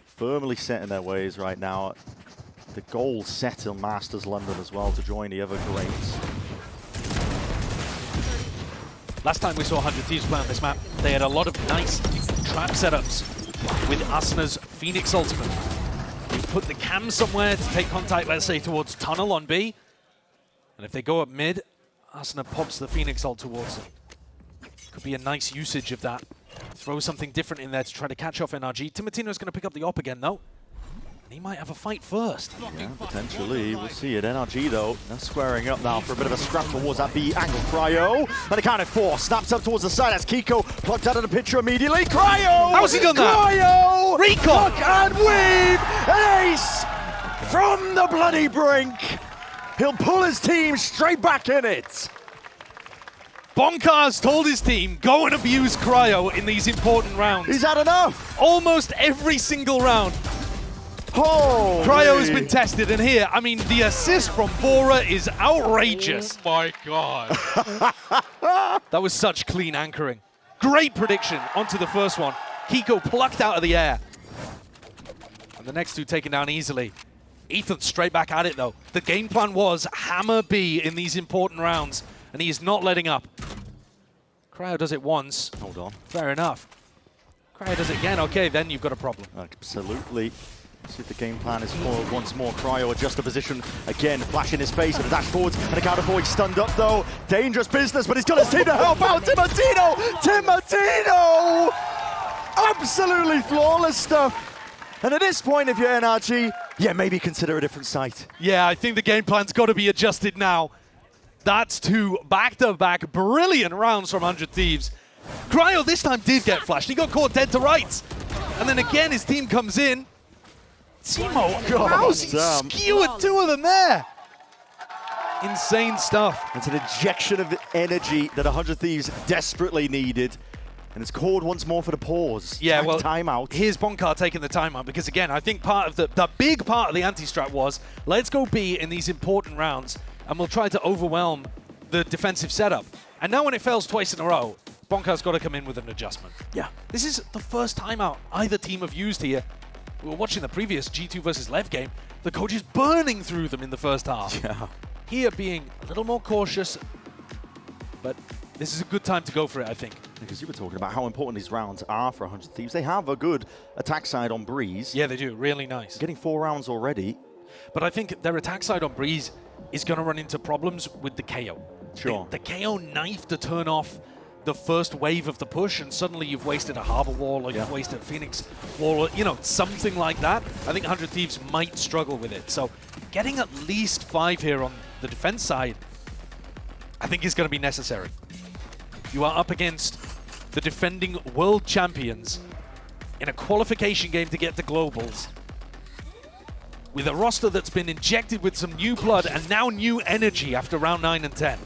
firmly set in their ways right now. The goal set in Masters London as well to join the other greats. Last time we saw 100 Thieves play on this map, they had a lot of nice trap setups with Asuna's Phoenix ultimate. You put the cam somewhere to take contact, let's say, towards tunnel on B. And if they go up mid, Asuna pops the Phoenix ult towards them. Could be a nice usage of that. Throw something different in there to try to catch off NRG. Timotino's going to pick up the op again, though. And he might have a fight first. Yeah, potentially. We'll see it. NRG, though, they're squaring up now for a bit of a scrap towards that B angle. Cryo, and a count of 4. Snaps up towards the side as Kiko plucked out of the picture immediately. Cryo! How's he done that? Cryo! Recon! Look and weave! An ace from the bloody brink. He'll pull his team straight back in it. Bonkars told his team, go and abuse Cryo in these important rounds. He's had enough. Almost every single round. Oh, Cryo has been tested, and here, I mean, the assist from Vora is outrageous. Oh my god. That was such clean anchoring. Great prediction onto the first one. Kiko plucked out of the air. And the next 2 taken down easily. Ethan straight back at it, though. The game plan was hammer B in these important rounds, and he is not letting up. Cryo does it once. Hold on. Fair enough. Cryo does it again. Okay, then you've got a problem. Absolutely. See if the game plan is foiled once more. Cryo adjusts the position again. Flash in his face with a dash forwards and a counter forward. Stunned up though. Dangerous business, but he's got his team to help out. Timatino! Absolutely flawless stuff. And at this point, if you're NRG, yeah, maybe consider a different site. Yeah, I think the game plan's got to be adjusted now. That's 2 back-to-back brilliant rounds from 100 Thieves. Cryo this time did get flashed. He got caught dead to rights. And then again, his team comes in. Timo, how's he skewered 2 of them there? Insane stuff. It's an injection of energy that 100 Thieves desperately needed. And it's called once more for the pause. Yeah, well, timeout. Here's Bonkar taking the timeout because, again, I think part of the big part of the anti-strat was let's go B in these important rounds and we'll try to overwhelm the defensive setup. And now when it fails twice in a row, Bonkar's got to come in with an adjustment. Yeah. This is the first timeout either team have used here. We were watching the previous G2 versus Lev game. The coach is burning through them in the first half. Yeah. Here being a little more cautious, but this is a good time to go for it, I think. Because you were talking about how important these rounds are for 100 Thieves. They have a good attack side on Breeze. Yeah, they do. Really nice. Getting 4 rounds already. But I think their attack side on Breeze is going to run into problems with the KO. Sure. The KO knife to turn off the first wave of the push, and suddenly you've wasted a Harbor wall, or you've wasted a Phoenix wall, or, you know, something like that. I think 100 Thieves might struggle with it. So getting at least 5 here on the defense side, I think is going to be necessary. You are up against the defending world champions in a qualification game to get to Globals, with a roster that's been injected with some new blood and now new energy after round 9 and 10.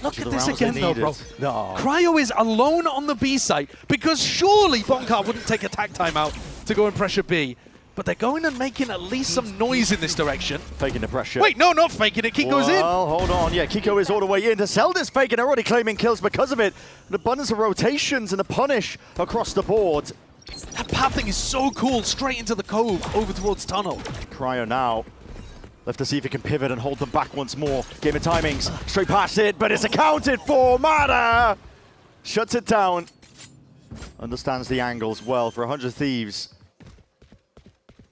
Look at this again though, bro. No. Cryo is alone on the B site because surely Bonkar wouldn't take a tag timeout to go and pressure B. But they're going and making at least some noise in this direction. Faking the pressure. Wait, no, not faking it. Kiko's in. Well, hold on. Yeah, Kiko is all the way in. The Zelda's faking, already claiming kills because of it. An abundance of rotations and a punish across the board. That pathing is so cool. Straight into the cove, over towards tunnel. Cryo now. Left to see if he can pivot and hold them back once more. Game of timings. Straight past it, but it's accounted for. Mada shuts it down. Understands the angles well for 100 Thieves.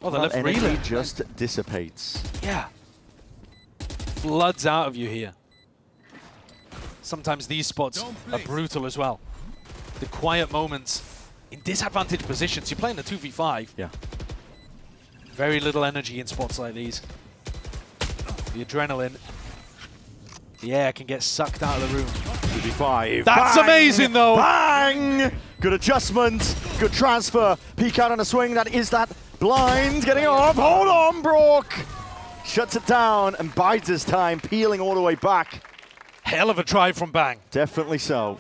Oh, the left energy relay just dissipates. Yeah. Floods out of you here. Sometimes these spots are brutal as well. The quiet moments in disadvantaged positions. You're playing a 2v5. Yeah. Very little energy in spots like these. The adrenaline, the air can get sucked out of the room. 2v5. That's Bang! amazing though. Bang! Good adjustment. Good transfer. Peek out on a swing. That is that blind getting off. Hold on, Brock. Shuts it down and bides his time, peeling all the way back. Hell of a try from Bang. Definitely so.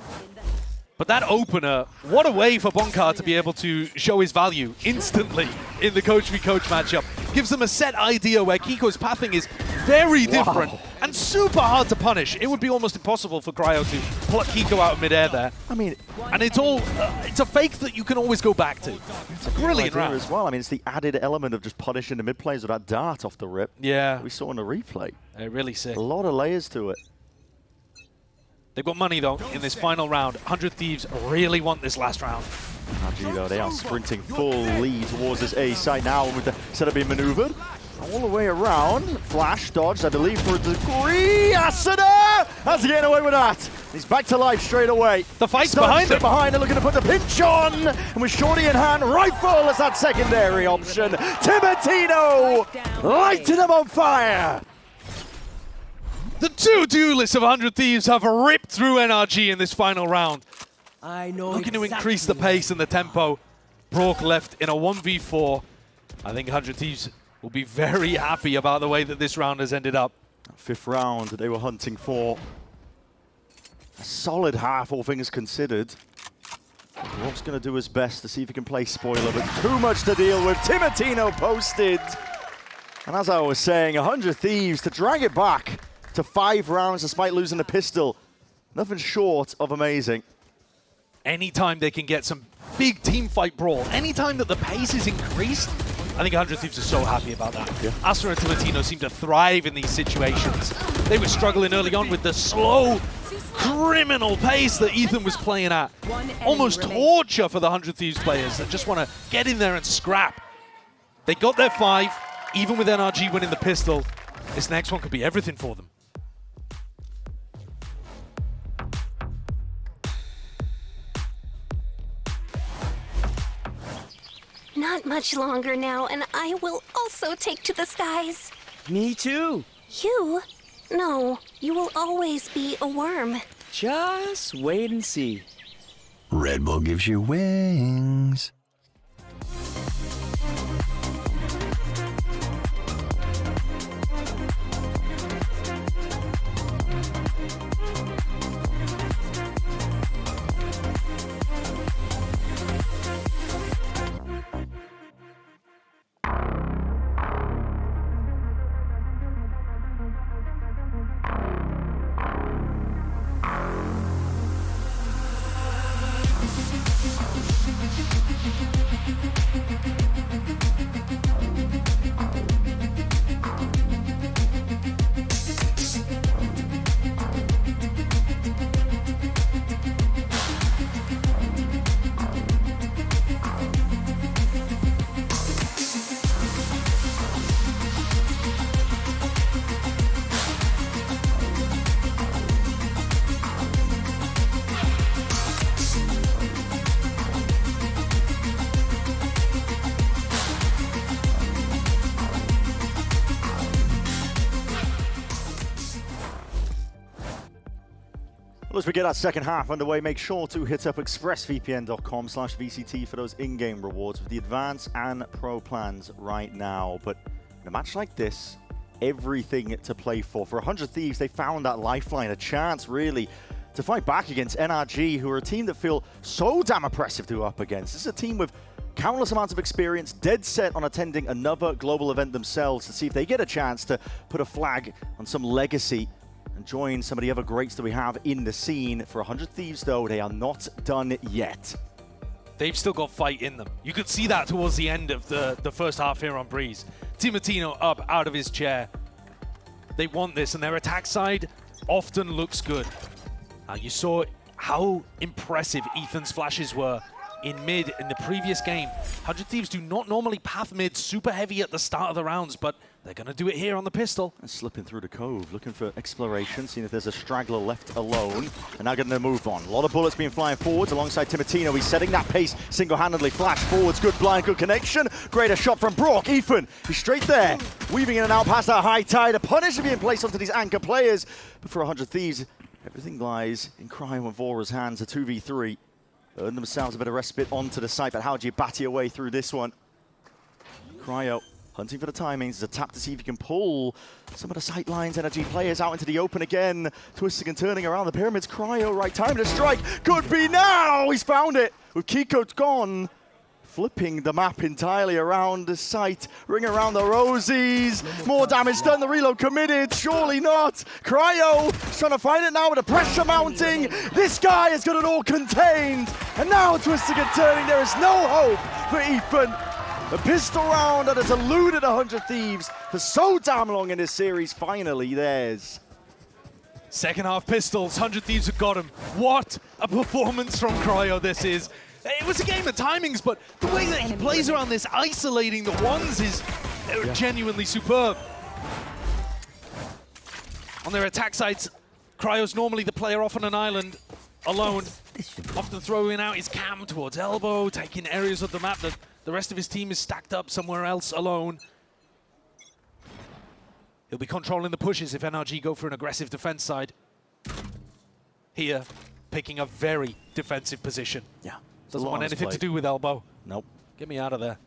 But that opener, what a way for Bonkar to be able to show his value instantly in the coach v coach matchup. Gives them a set idea where Kiko's pathing is very different and super hard to punish. It would be almost impossible for Cryo to pluck Kiko out of midair there. I mean, and it's all, it's a fake that you can always go back to. It's a brilliant round as well. I mean, it's the added element of just punishing the mid plays with that dart off the rip. Yeah. We saw in the replay. Really sick. A lot of layers to it. They've got money, though, in this final round. 100 Thieves really want this last round. NRG, though, they are sprinting full lead towards this A site now with the setup being maneuvered. All the way around. Flash dodged, I believe, for a degree. Asada has to get away with that. He's back to life straight away. The fight's behind him. Behind and looking to put the pinch on. And with Shorty in hand, rifle as that secondary option. Timatino lighting him on fire. The two duelists of 100 Thieves have ripped through NRG in this final round. I know Looking to increase the pace and the tempo. Brock left in a 1v4. I think 100 Thieves will be very happy about the way that this round has ended up. Fifth round that they were hunting for. A solid half, all things considered. Brock's going to do his best to see if he can play spoiler, but too much to deal with. Timatino posted. And as I was saying, 100 Thieves to drag it back to 5 rounds despite losing the pistol. Nothing short of amazing. Anytime they can get some big team fight brawl, anytime that the pace is increased, I think 100 Thieves are so happy about that. Yeah. Astra and Timatino seem to thrive in these situations. They were struggling early on with the slow criminal pace that Ethan was playing at. Almost torture for the 100 Thieves players that just want to get in there and scrap. They got their 5, even with NRG winning the pistol. This next one could be everything for them. Not much longer now, and I will also take to the skies. Me too. You? No, you will always be a worm. Just wait and see. Red Bull gives you wings. As we get our second half underway, make sure to hit up expressvpn.com/VCT for those in-game rewards with the advanced and pro plans right now. But in a match like this, everything to play for. For 100 Thieves, they found that lifeline, a chance really to fight back against NRG, who are a team that feel so damn oppressive to go up against. This is a team with countless amounts of experience, dead set on attending another global event themselves to see if they get a chance to put a flag on some legacy and join some of the other greats that we have in the scene. For 100 Thieves, though, they are not done yet. They've still got fight in them. You could see that towards the end of the first half here on Breeze. Timatino up out of his chair. They want this, and their attack side often looks good. You saw how impressive Ethan's flashes were in mid in the previous game. 100 Thieves do not normally path mid super heavy at the start of the rounds, but they're going to do it here on the pistol. And slipping through the cove, looking for exploration, seeing if there's a straggler left alone. And now getting to move on. A lot of bullets being flying forwards alongside Timatino. He's setting that pace single-handedly. Flash forwards, good blind, good connection. Greater shot from Brock. Ethan, he's straight there. Weaving in and out past that high tide. A punish being placed onto these anchor players. But for 100 Thieves, everything lies in Cryo and Vora's hands. A 2v3. Earn themselves a bit of respite onto the site, but how do you bat your way through this one? Cryo hunting for the timings. There's a tap to see if you can pull some of the sight lines. NRG players out into the open again. Twisting and turning around the pyramids. Cryo, right time to strike. Could be now! He's found it with Kiko gone. Flipping the map entirely around the site. Ring around the rosies. More damage done. The reload committed. Surely not. Cryo is trying to find it now with the pressure mounting. This guy has got it all contained. And now twisting and turning. There is no hope for Ethan. The pistol round that has eluded 100 Thieves for so damn long in this series. Finally theirs. Second half pistols. 100 Thieves have got him. What a performance from Cryo this is. It was a game of timings, but the way that he plays around this, isolating the ones, is genuinely superb. On their attack sides, Cryo's normally the player off on an island, alone, often throwing out his cam towards elbow, taking areas of the map that the rest of his team is stacked up somewhere else alone. He'll be controlling the pushes if NRG go for an aggressive defense side. Here, picking a very defensive position. Yeah. Doesn't want anything to do with elbow. Nope. Get me out of there.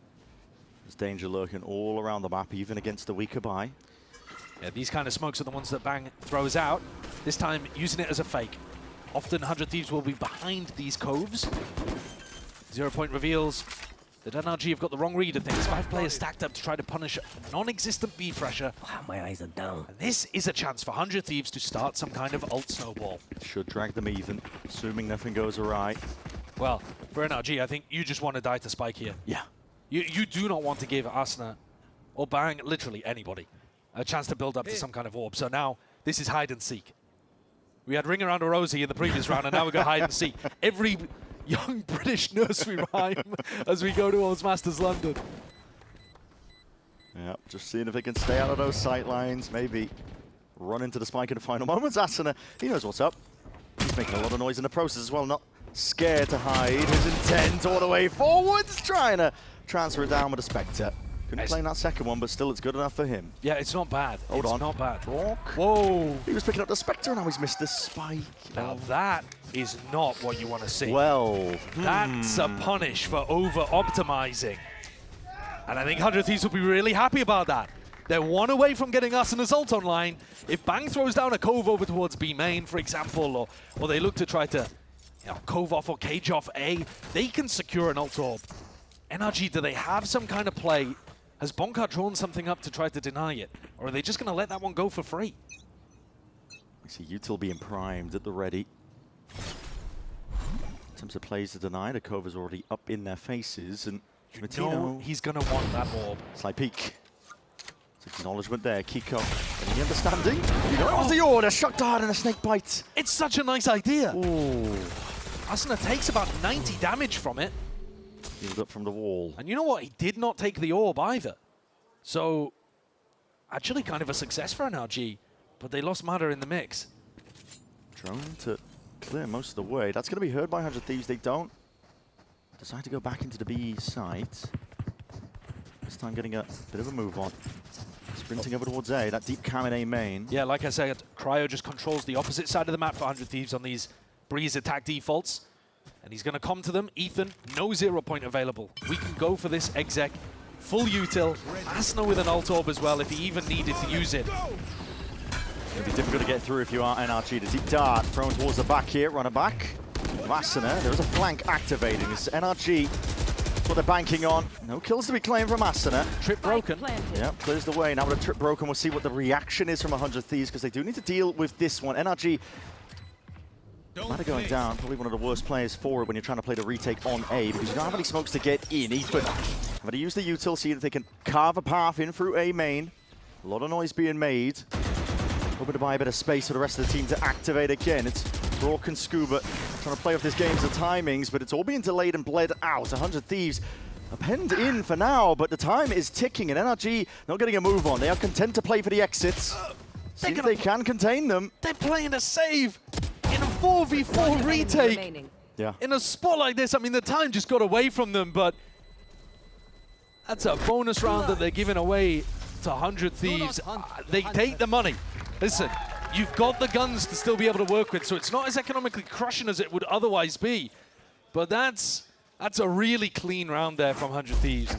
There's danger lurking all around the map, even against the weaker buy. Yeah, these kind of smokes are the ones that Bang throws out. This time, using it as a fake. Often, 100 Thieves will be behind these coves. 0 point reveals that NRG have got the wrong read of things. 5 players stacked up to try to punish non-existent B pressure. Wow, my eyes are down. And this is a chance for 100 Thieves to start some kind of ult snowball. Should drag them even, assuming nothing goes awry. Well, for NRG, I think you just want to die to Spike here. Yeah. You do not want to give Asna or Bang, literally anybody, a chance to build up to some kind of orb. So now, this is hide and seek. We had Ring Around a Rosie in the previous round, and now we've got hide and seek. Every young British nursery rhyme as we go towards Masters London. Yeah, just seeing if they can stay out of those sight lines, maybe run into the spike in the final moments. Asuna, he knows what's up. He's making a lot of noise in the process as well, not scared to hide. His intent all the way forwards, trying to transfer it down with a Spectre. Couldn't play in that second one, but still it's good enough for him. Yeah, it's not bad. Hold on. It's not bad. Rock. Whoa. He was picking up the Spectre, and now he's missed the spike. Now that is not what you want to see. Well. That's a punish for over-optimizing. And I think 100 Thieves will be really happy about that. They're one away from getting us an assault online. If Bang throws down a cove over towards B main, for example, or they look to try to cove off or cage off A, they can secure an ult orb. NRG, do they have some kind of play? Has Bonkar drawn something up to try to deny it? Or are they just going to let that one go for free? We see Util being primed at the ready. In terms of plays to deny, the cove is already up in their faces, and No, he's going to want that orb. Slight peek. It's acknowledgement there, Kiko. Any understanding? You know, it was the order, shock dart and a snake bite. It's such a nice idea. Ooh. Asuna takes about 90 damage from it. Healed up from the wall. And you know what? He did not take the orb either. So, actually kind of a success for NRG, but they lost Mada in the mix. Drone to clear most of the way. That's going to be heard by 100 Thieves. They don't decide to go back into the B site. This time getting a bit of a move on. Sprinting over towards A, that deep cam in A main. Yeah, like I said, Cryo just controls the opposite side of the map for 100 Thieves on these Breeze attack defaults. And he's going to come to them. Ethan, no 0 point available. We can go for this exec. Full util. Asuna with an ult orb as well if he even needed to use it. It'll be difficult to get through if you are NRG. The deep dart thrown towards the back here. Runner back. Asuna, there is a flank activating. It's NRG. What they're banking on. No kills to be claimed from Asuna. Trip broken. Yep, clears the way. Now with a trip broken, we'll see what the reaction is from 100 Thieves, because they do need to deal with this one. NRG Mada going down, probably one of the worst players for it when you're trying to play the retake on A, because you don't have any smokes to get in. Ethan having to use the util, see if they can carve a path in through A main. A lot of noise being made. Hoping to buy a bit of space for the rest of the team to activate again. It's Rourke and Scuba trying to play off this game's timings, but it's all being delayed and bled out. 100 Thieves are penned in for now, but the time is ticking, and NRG not getting a move on. They are content to play for the exits. See if they can contain them. They're playing a save in a 4v4 retake. Yeah. In a spot like this, I mean, the time just got away from them, but that's a bonus round that they're giving away to 100 Thieves. They take the money. Listen, you've got the guns to still be able to work with, so it's not as economically crushing as it would otherwise be. But that's a really clean round there from 100 Thieves.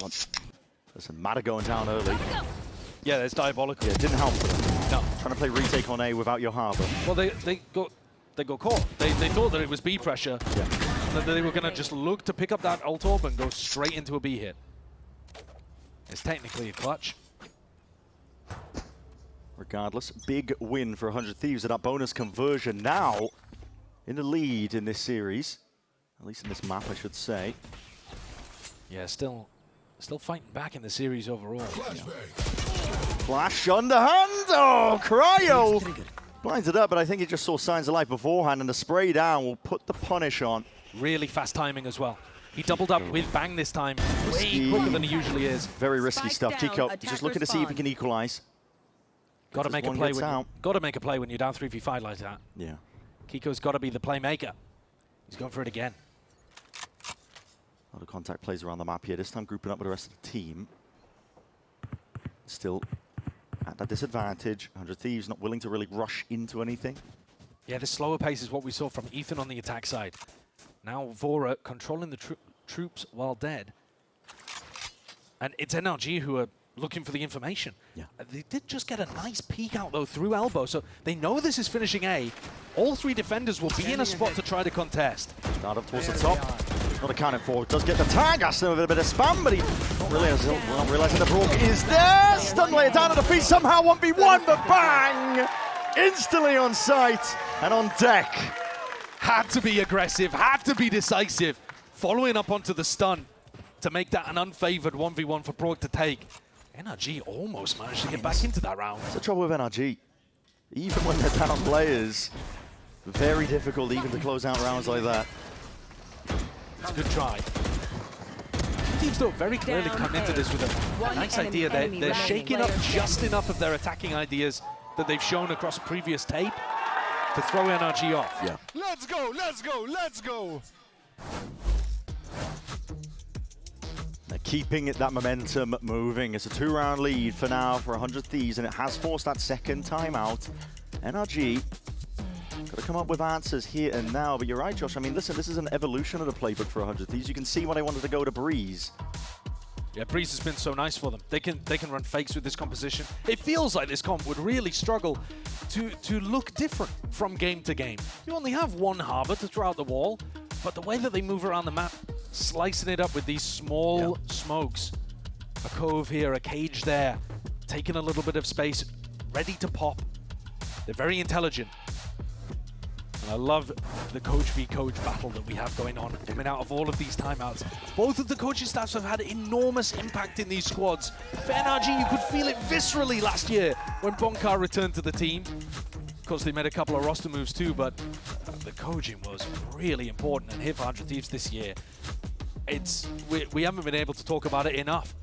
Listen, Mada going down early. Yeah, that's diabolical. Yeah, it didn't help for them. No. Trying to play retake on A without your harbor. Well, they got caught. They thought that it was B pressure. Yeah. And that they were going to just look to pick up that ult orb and go straight into a B hit. It's technically a clutch. Regardless, big win for 100 Thieves at that bonus conversion. Now in the lead in this series, at least in this map, I should say. Yeah, still fighting back in the series overall. Yeah. Flash underhand. Oh, Cryo blinds it up, but I think he just saw signs of life beforehand, and the spray down will put the punish on. Really fast timing as well. He doubled up with Bang this time, way quicker than he usually is. Very risky stuff. Kiko just looking to see if he can equalize. Got to make a play. Got to make a play when you're down 3v5 like that. Yeah. Kiko's got to be the playmaker. He's going for it again. A lot of contact plays around the map here. This time grouping up with the rest of the team. Still at that disadvantage. 100 Thieves not willing to really rush into anything. Yeah, the slower pace is what we saw from Ethan on the attack side. Now Vora controlling the troops while dead. And it's NRG who are looking for the information. Yeah. They did just get a nice peek out, though, through elbow. So they know this is finishing A. All three defenders will be in a spot to try to contest. Start up towards the top. Not accounted for. Does get the tag. Aston with a bit of spam, but he not realizing the Rourke is there. Stun layer down at the feet. Somehow 1v1, but bang! Instantly on sight and on deck. Had to be aggressive, had to be decisive. Following up onto the stun to make that an unfavored 1v1 for Brock to take. NRG almost managed to get back into that round. That's the trouble with NRG. Even when they're down players, Very difficult even to close out rounds like that. It's a good try. Teams though very clearly come into this with a nice idea. They're shaking up just enough of their attacking ideas that they've shown across previous tape to throw NRG off. Yeah. Let's go, let's go, let's go. They're keeping that momentum moving. It's a 2-round lead for now for 100 Thieves, and it has forced that second timeout. NRG got to come up with answers here and now, but you're right, Josh. I mean, listen, this is an evolution of the playbook for 100 Thieves. You can see why they wanted to go to Breeze. Yeah, Breeze has been so nice for them. They can run fakes with this composition. It feels like this comp would really struggle to look different from game to game. You only have one harbor to throw out the wall, but the way that they move around the map, slicing it up with these small smokes, a cove here, a cage there, taking a little bit of space, ready to pop. They're very intelligent. And I love the coach v coach battle that we have going on coming out of all of these timeouts. Both of the coaching staffs have had enormous impact in these squads. For NRG, you could feel it viscerally last year when Bonkar returned to the team. Of course, they made a couple of roster moves too, but the coaching was really important. And here for 100 Thieves this year, we haven't been able to talk about it enough.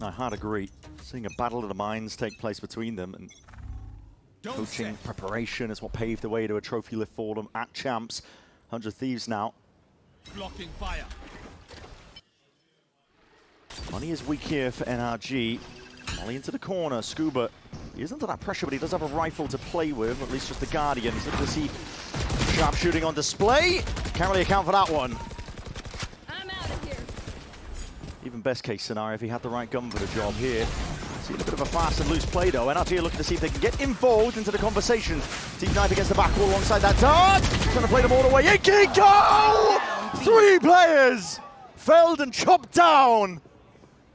I hard agree. Seeing a battle of the minds take place between them, and coaching preparation is what paved the way to a trophy lift for them at Champs. 100 Thieves now. Blocking fire. Money is weak here for NRG. Molly into the corner. Scuba, he isn't under that pressure, but he does have a rifle to play with, at least just the Guardian. He's looking to see sharpshooting on display. Can't really account for that one. I'm out of here. Even best case scenario if he had the right gun for the job here. Seeing a bit of a fast and loose play though. NRG are looking to see if they can get involved into the conversation. Team Knife against the back wall alongside that dart. Trying to play them all the way. Ikiko! 3 players! Felled and chopped down.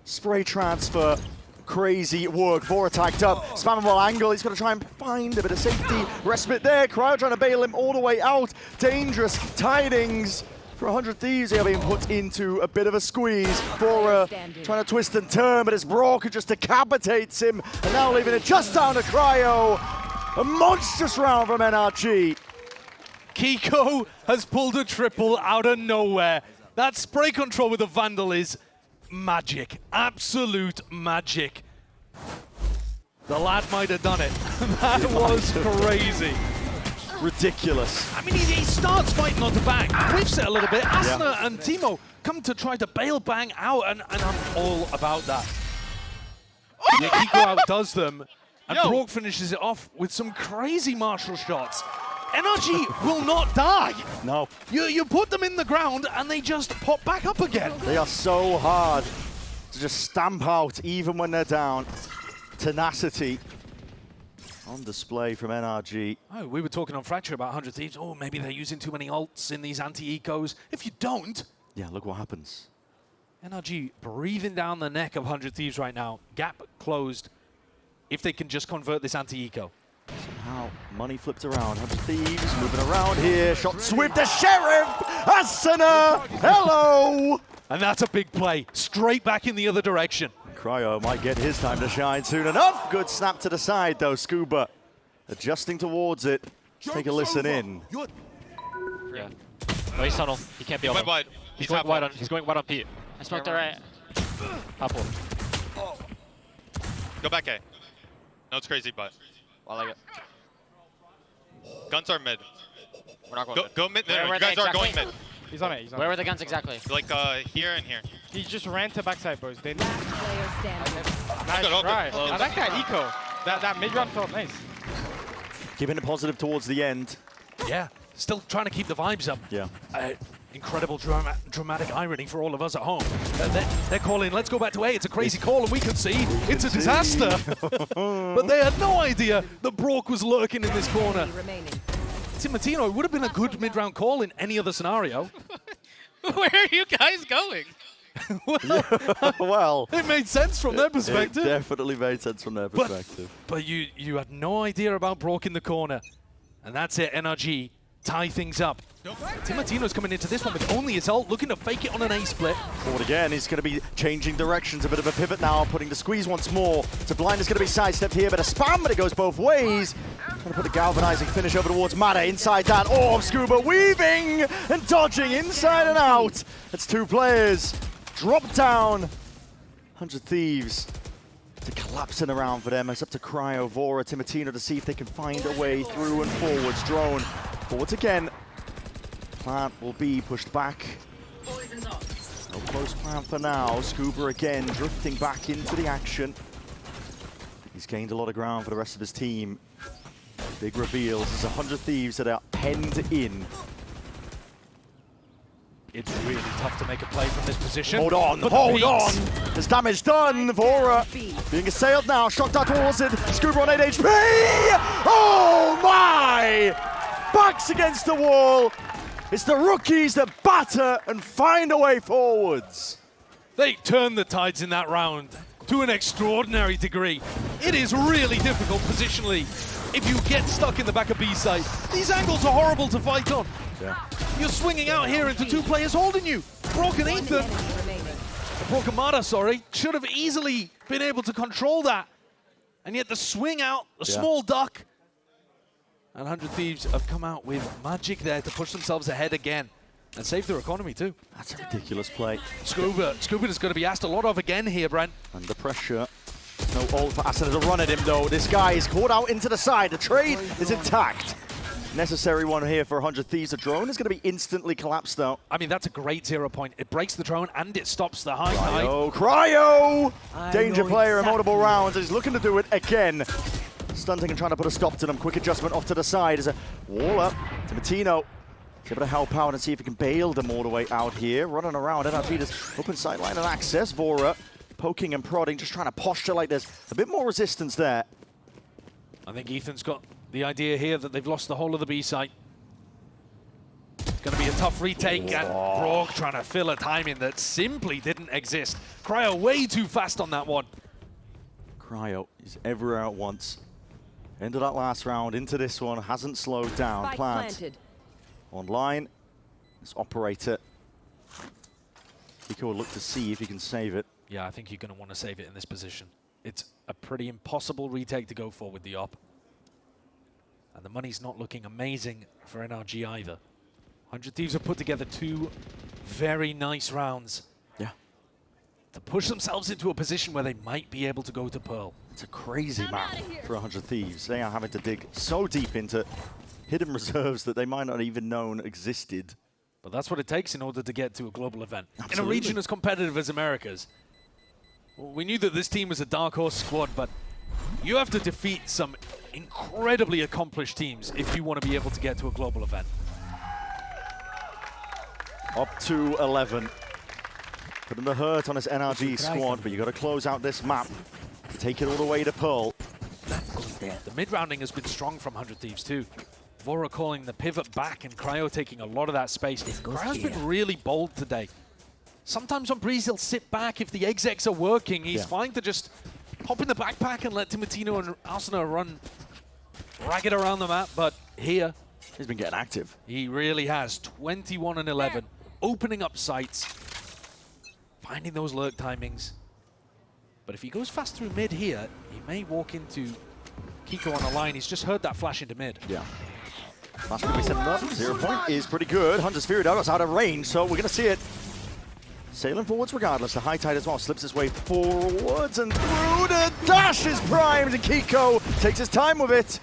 Spray transfer. Crazy work. Vora tagged up. Spamming while angle. He's going to try and find a bit of safety. Respite there. Cryo trying to bail him all the way out. Dangerous tidings. For 100 Thieves, they are being put into a bit of a squeeze. Vora trying to twist and turn, but his Brock just decapitates him. And now leaving it just down to Cryo. A monstrous round from NRG. Kiko has pulled a triple out of nowhere. That spray control with the Vandal is magic. Absolute magic. The lad might have done it. That was crazy. Ridiculous. I mean, he starts fighting onto Bang, whiffs it a little bit. Asna and Timo come to try to bail Bang out, and I'm all about that. Yeah, Kiko outdoes them, and Brock finishes it off with some crazy martial shots. NRG will not die. No. You put them in the ground, and they just pop back up again. They are so hard to just stamp out, even when they're down. Tenacity on display from NRG. Oh, we were talking on Fracture about 100 Thieves. Oh, maybe they're using too many ults in these anti-ecos. If you don't... Yeah, look what happens. NRG breathing down the neck of 100 Thieves right now. Gap closed if they can just convert this anti-eco. Somehow, money flipped around. 100 Thieves moving around here. Shots with the Sheriff! Asana! Hello! And that's a big play. Straight back in the other direction. Cryo might get his time to shine soon enough. Good snap to the side, though. Scuba adjusting towards it. Take a listen in. Yeah. Oh, he's tunnel. He can't be over. Wide. He's going wide on. He's going wide on Pete. I smoked the right. Apple. Go back A. No, it's crazy, but. I like it. Guns are mid. We're not going mid. Go mid. Where You were guys they are going exactly? mid. He's on it. He's on Where it. were the guns exactly? Like here and here. He just ran to backside, boys. They Player standing. nice All good. try. I like that eco. That mid-run felt nice. Keeping it positive towards the end. Yeah, still trying to keep the vibes up. Yeah. Incredible dramatic irony for all of us at home. They're calling, let's go back to A. It's a crazy call, and we can see it's a disaster. But they had no idea that Brock was lurking in this corner. Timotino, it would have been a good mid-round call in any other scenario. Where are you guys going? Well, it made sense from their perspective. It definitely made sense from their perspective. But you had no idea about Brock in the corner. And that's it, NRG tie things up. Timotino's coming into this one with only his ult, looking to fake it on an A split. Forward again, he's going to be changing directions, a bit of a pivot now, putting the squeeze once more. So Blind is going to be sidestepped here, but a spam, but it goes both ways. Trying to put a galvanizing finish over towards Mada inside that orb. Scuba weaving and dodging inside and out. That's two players. Drop down. 100 Thieves to collapsing around for them. It's up to Cryo, Vora, Timotino to see if they can find a way through and forwards. Drone forwards again. Plant will be pushed back. No close plan for now. Scuba again drifting back into the action. He's gained a lot of ground for the rest of his team. Big reveals. There's 100 Thieves that are penned in. It's really tough to make a play from this position. Hold on, hold on! There's damage done. Vora being assailed now. Shock dart towards it. Scuba on 8 HP. Oh my! Backs against the wall. It's the rookies that batter and find a way forwards. They turn the tides in that round to an extraordinary degree. It is really difficult positionally if you get stuck in the back of B side. These angles are horrible to fight on. Yeah. You're swinging out here into two players holding you. Broken Ethan, Broken Mada, sorry, should have easily been able to control that. And yet the swing out, a small duck, and 100 Thieves have come out with magic there to push themselves ahead again and save their economy too. That's a ridiculous play. Scuba is going to be asked a lot of again here, Brent. Under pressure. No ult for Asana to run at him though. This guy is caught out into the side. The trade is intact. Necessary one here for 100 Thieves. The drone is going to be instantly collapsed though. I mean, that's a great 0 point. It breaks the drone and it stops the high tide. Cryo! Danger player in multiple rounds. He's looking to do it again. Stunting and trying to put a stop to them. Quick adjustment off to the side as a wall up. Timotino is able to help out and see if he can bail them all the way out here. Running around. NRG does open sideline and access. Vora poking and prodding, just trying to posture like there's a bit more resistance there. I think Ethan's got the idea here that they've lost the whole of the B site. It's going to be a tough retake, and Brog trying to fill a timing that simply didn't exist. Cryo way too fast on that one. Cryo is everywhere at once. End of that last round, into this one, hasn't slowed down. Spike Plant planted. online. This operator. Pico will look to see if he can save it. Yeah, I think you're going to want to save it in this position. It's a pretty impossible retake to go for with the op. And the money's not looking amazing for NRG either. 100 Thieves have put together two very nice rounds. Yeah. To push themselves into a position where they might be able to go to Pearl. It's a crazy map for 100 Thieves. They are having to dig so deep into hidden reserves that they might not even known existed. But that's what it takes in order to get to a global event. Absolutely. In a region as competitive as Americas. Well, we knew that this team was a dark horse squad, but you have to defeat some incredibly accomplished teams if you want to be able to get to a global event. Up to 11. Putting the hurt on this NRG squad, but you got to close out this map. Take it all the way to Pearl. The mid-rounding has been strong from 100 Thieves too. Vora calling the pivot back and Cryo taking a lot of that space. Cryo's been really bold today. Sometimes on Breeze he'll sit back if the execs are working. He's fine to just hop in the backpack and let Timotino and Asana run ragged around the map, but here he's been getting active. He really has. 21 and 11, opening up sights, finding those lurk timings. But if he goes fast through mid here, he may walk into Kiko on a line. He's just heard that flash into mid. Yeah. Flash could be setting up. 0 point is pretty good. Hunter's Fury though, it's out of range, so we're going to see it. Sailing forwards regardless. The high tide as well slips his way forwards and through. The dash is primed and Kiko takes his time with it.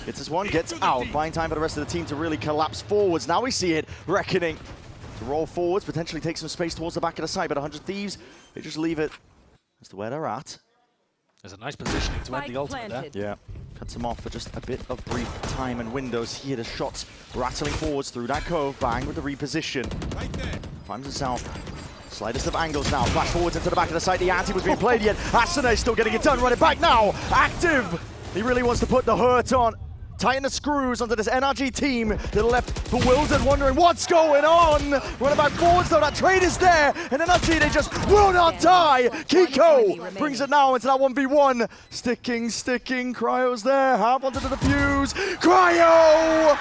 Gets his one, gets out. Buying time for the rest of the team to really collapse forwards. Now we see it. Reckoning to roll forwards, potentially take some space towards the back of the side, but 100 Thieves, they just leave it as to where they're at. There's a nice positioning to end the ultimate there. Yeah, cuts him off for just a bit of brief time and windows here. The shots rattling forwards through that cove. Bang with the reposition. Right there. Finds himself. Slightest of angles now. Flash forwards into the back of the site. The anti was being played yet. Asana is still getting it done. Running back now. Active. He really wants to put the hurt on. Tighten the screws onto this NRG team. To the left, bewildered, wondering what's going on. Running back forwards though. That trade is there. And NRG, they just will not die. Kiko brings it now into that 1v1. Sticking. Cryo's there. Half onto the defuse. Cryo!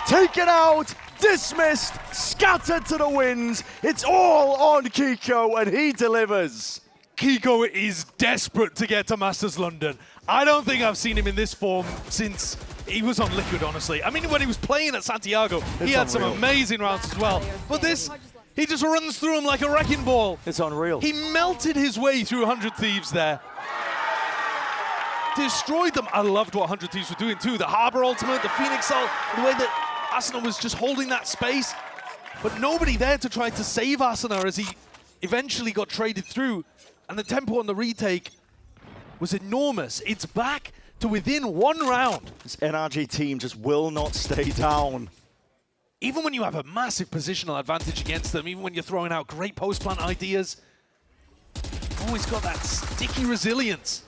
Taken out. Dismissed, scattered to the winds. It's all on Kiko, and he delivers. Kiko is desperate to get to Masters London. I don't think I've seen him in this form since he was on liquid, honestly. I mean, when he was playing at Santiago, he had some amazing rounds as well. But this, he just runs through him like a wrecking ball. It's unreal. He melted his way through 100 Thieves there. Destroyed them. I loved what 100 Thieves were doing too. The Harbor ultimate, the Phoenix ult, the way that Asuna was just holding that space. But nobody there to try to save Asuna as he eventually got traded through. And the tempo on the retake was enormous. It's back to within 1 round. This NRG team just will not stay down. Even when you have a massive positional advantage against them, even when you're throwing out great post-plant ideas, you've always got that sticky resilience.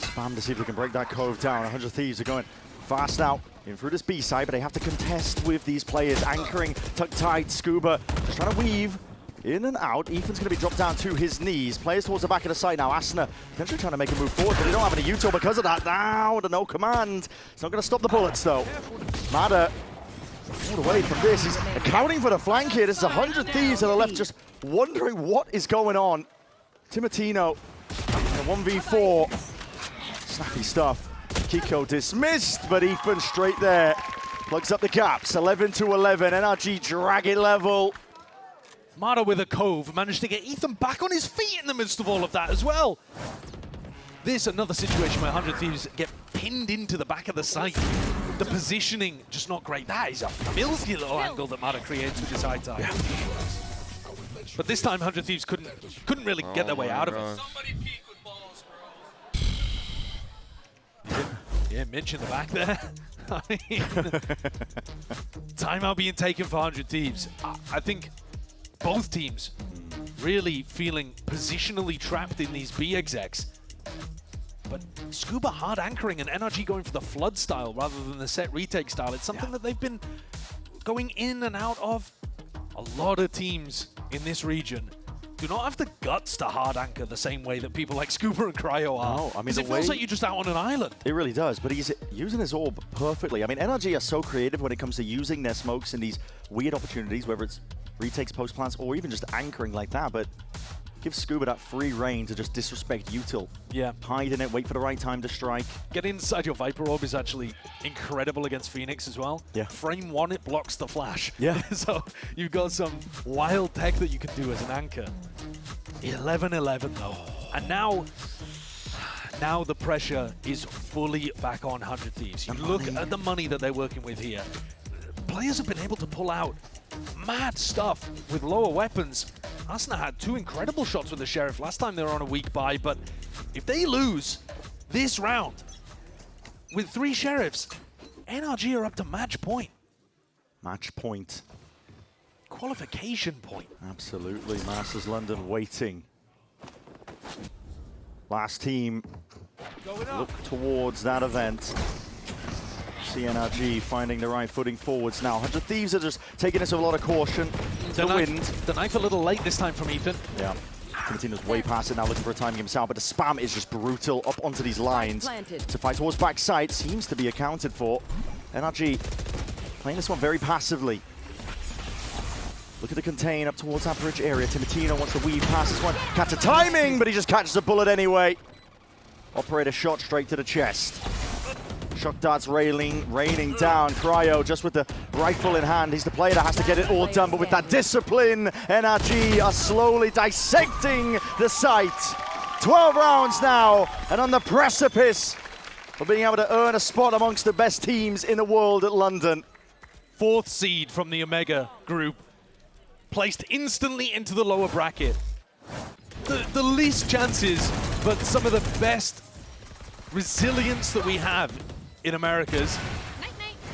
Spam to see if we can break that cove down. 100 Thieves are going fast out in through this B side, but they have to contest with these players. Anchoring, tuck tight, Scuba just trying to weave in and out. Ethan's going to be dropped down to his knees. Players towards the back of the site now. Asuna potentially trying to make a move forward, but they don't have any util because of that. Now, no command. It's not going to stop the bullets, though. Mada all the way from this. He's accounting for the flank here. This is 100 Thieves on the left, just wondering what is going on. Timotino, 1v4. Snappy stuff. Kiko dismissed, but Ethan straight there. Plugs up the gaps. 11 to 11. NRG drag it level. Mada with a cove managed to get Ethan back on his feet in the midst of all of that as well. This another situation where 100 Thieves get pinned into the back of the site. The positioning just not great. That is a filthy little angle that Mada creates with his high tide. Yeah. But this time 100 Thieves couldn't really get their way out of it. Somebody peek with balls, bro. Yeah, Mitch in the back there. I mean, timeout being taken for 100 Thieves. I think both teams really feeling positionally trapped in these B execs. But Scuba hard anchoring and NRG going for the flood style rather than the set retake style. It's something that they've been going in and out of. A lot of teams in this region do not have the guts to hard anchor the same way that people like Scuba and Cryo are. No, I mean, it feels like you're just out on an island. It really does, but he's using his orb perfectly. I mean, NRG are so creative when it comes to using their smokes in these weird opportunities, whether it's retakes, post plants, or even just anchoring like that, but give Scuba that free reign to just disrespect util. Yeah. Hide in it, wait for the right time to strike. Get inside your Viper Orb is actually incredible against Phoenix as well. Yeah. Frame 1, it blocks the flash. Yeah. So you've got some wild tech that you can do as an anchor. 11-11 though. And now the pressure is fully back on 100 Thieves. You look at the money that they're working with here. Players have been able to pull out mad stuff with lower weapons. Asuna had 2 incredible shots with the Sheriff last time they were on a weak buy, but if they lose this round with 3 Sheriffs, NRG are up to match point. Match point. Qualification point. Absolutely. Masters London waiting. Last team look towards that event. NRG finding the right footing forwards now. 100 Thieves are just taking this with a lot of caution. The wind. The knife a little late this time from Ethan. Yeah. Timotino's way past it now, looking for a timing himself, but the spam is just brutal up onto these lines. To fight towards backside seems to be accounted for. NRG playing this one very passively. Look at the contain up towards that bridge area. Timotino wants to weave past this one. Catch a timing, but he just catches a bullet anyway. Operator shot straight to the chest. Shock darts raining down. Cryo just with the rifle in hand. He's the player that has to get it all done, but with that discipline, NRG are slowly dissecting the site. 12 rounds now, and on the precipice of being able to earn a spot amongst the best teams in the world at London. 4th seed from the Omega group, placed instantly into the lower bracket. The least chances, but some of the best resilience that we have in Americas.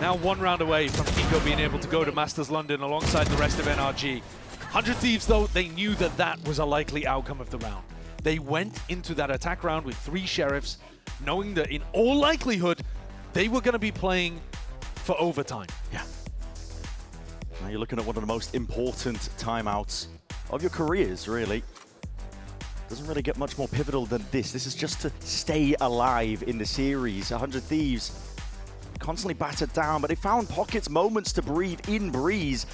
Now 1 round away from Kiko being able to go to Masters London alongside the rest of NRG. 100 Thieves, though, they knew that that was a likely outcome of the round. They went into that attack round with 3 Sheriffs, knowing that in all likelihood, they were going to be playing for overtime. Yeah. Now you're looking at one of the most important timeouts of your careers, really. Doesn't really get much more pivotal than this. This is just to stay alive in the series. 100 Thieves constantly battered down, but they found pockets, moments to breathe in Breeze.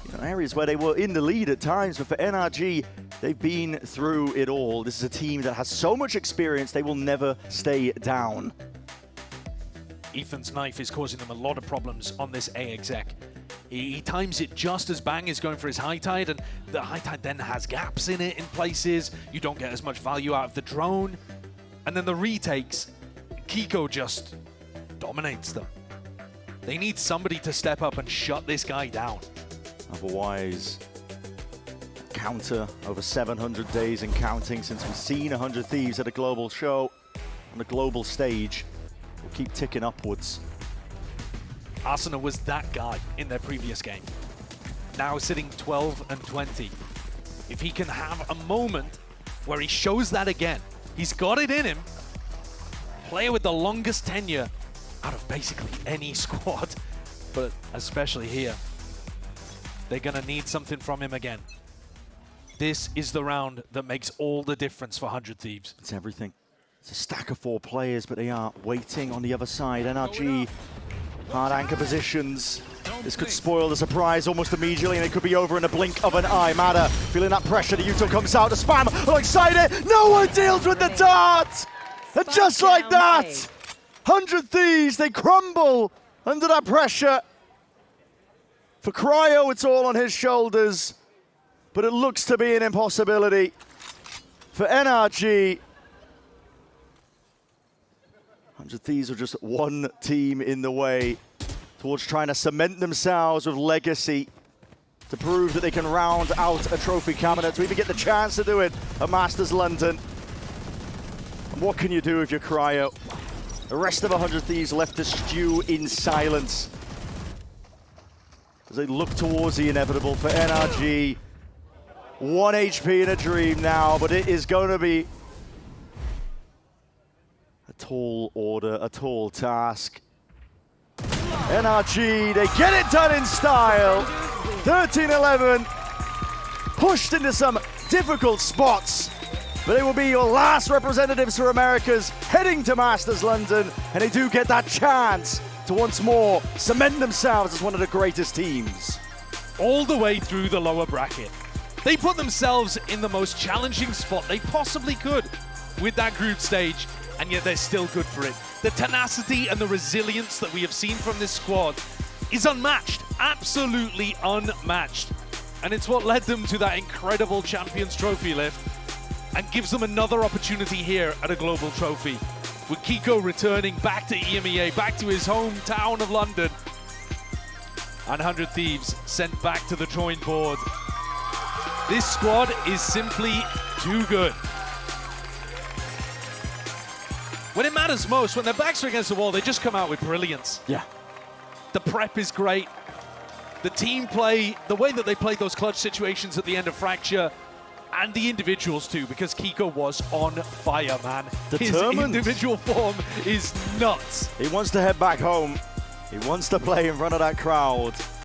You know, areas where they were in the lead at times, but for NRG, they've been through it all. This is a team that has so much experience, they will never stay down. Ethan's knife is causing them a lot of problems on this A exec. He times it just as Bang is going for his high tide, and the high tide then has gaps in it in places. You don't get as much value out of the drone. And then the retakes, Kiko just dominates them. They need somebody to step up and shut this guy down. Otherwise, counter over 700 days and counting since we've seen 100 Thieves at a global show on a global stage. Will keep ticking upwards. Arsenal was that guy in their previous game. Now sitting 12 and 20. If he can have a moment where he shows that again, he's got it in him. Player with the longest tenure out of basically any squad, but especially here. They're gonna need something from him again. This is the round that makes all the difference for 100 Thieves. It's everything. It's a stack of 4 players, but they are waiting on the other side. NRG, hard anchor positions. This could spoil the surprise almost immediately, and it could be over in a blink of an eye. Mada feeling that pressure. The Yuto comes out to spam alongside it. No one deals with the dart! And just like that, 100 Thieves, they crumble under that pressure. For Cryo, it's all on his shoulders, but it looks to be an impossibility. For NRG, 100 Thieves are just one team in the way towards trying to cement themselves with legacy to prove that they can round out a trophy cabinet, to even get the chance to do it at Masters London. And what can you do if you're Cryo? The rest of 100 Thieves left to stew in silence as they look towards the inevitable. For NRG, 1 HP in a dream now, but it is going to be a tall order, a tall task. NRG, they get it done in style. 13-11, pushed into some difficult spots, but they will be your last representatives for Americas heading to Masters London, and they do get that chance to once more cement themselves as one of the greatest teams. All the way through the lower bracket. They put themselves in the most challenging spot they possibly could with that group stage, and yet they're still good for it. The tenacity and the resilience that we have seen from this squad is unmatched, absolutely unmatched. And it's what led them to that incredible Champions Trophy lift and gives them another opportunity here at a global trophy. With Kiko returning back to EMEA, back to his hometown of London, and 100 Thieves sent back to the drawing board. This squad is simply too good. When it matters most, when their backs are against the wall, they just come out with brilliance. Yeah. The prep is great. The team play, the way that they played those clutch situations at the end of Fracture, and the individuals too, because Kiko was on fire, man. Determined. His individual form is nuts. He wants to head back home. He wants to play in front of that crowd.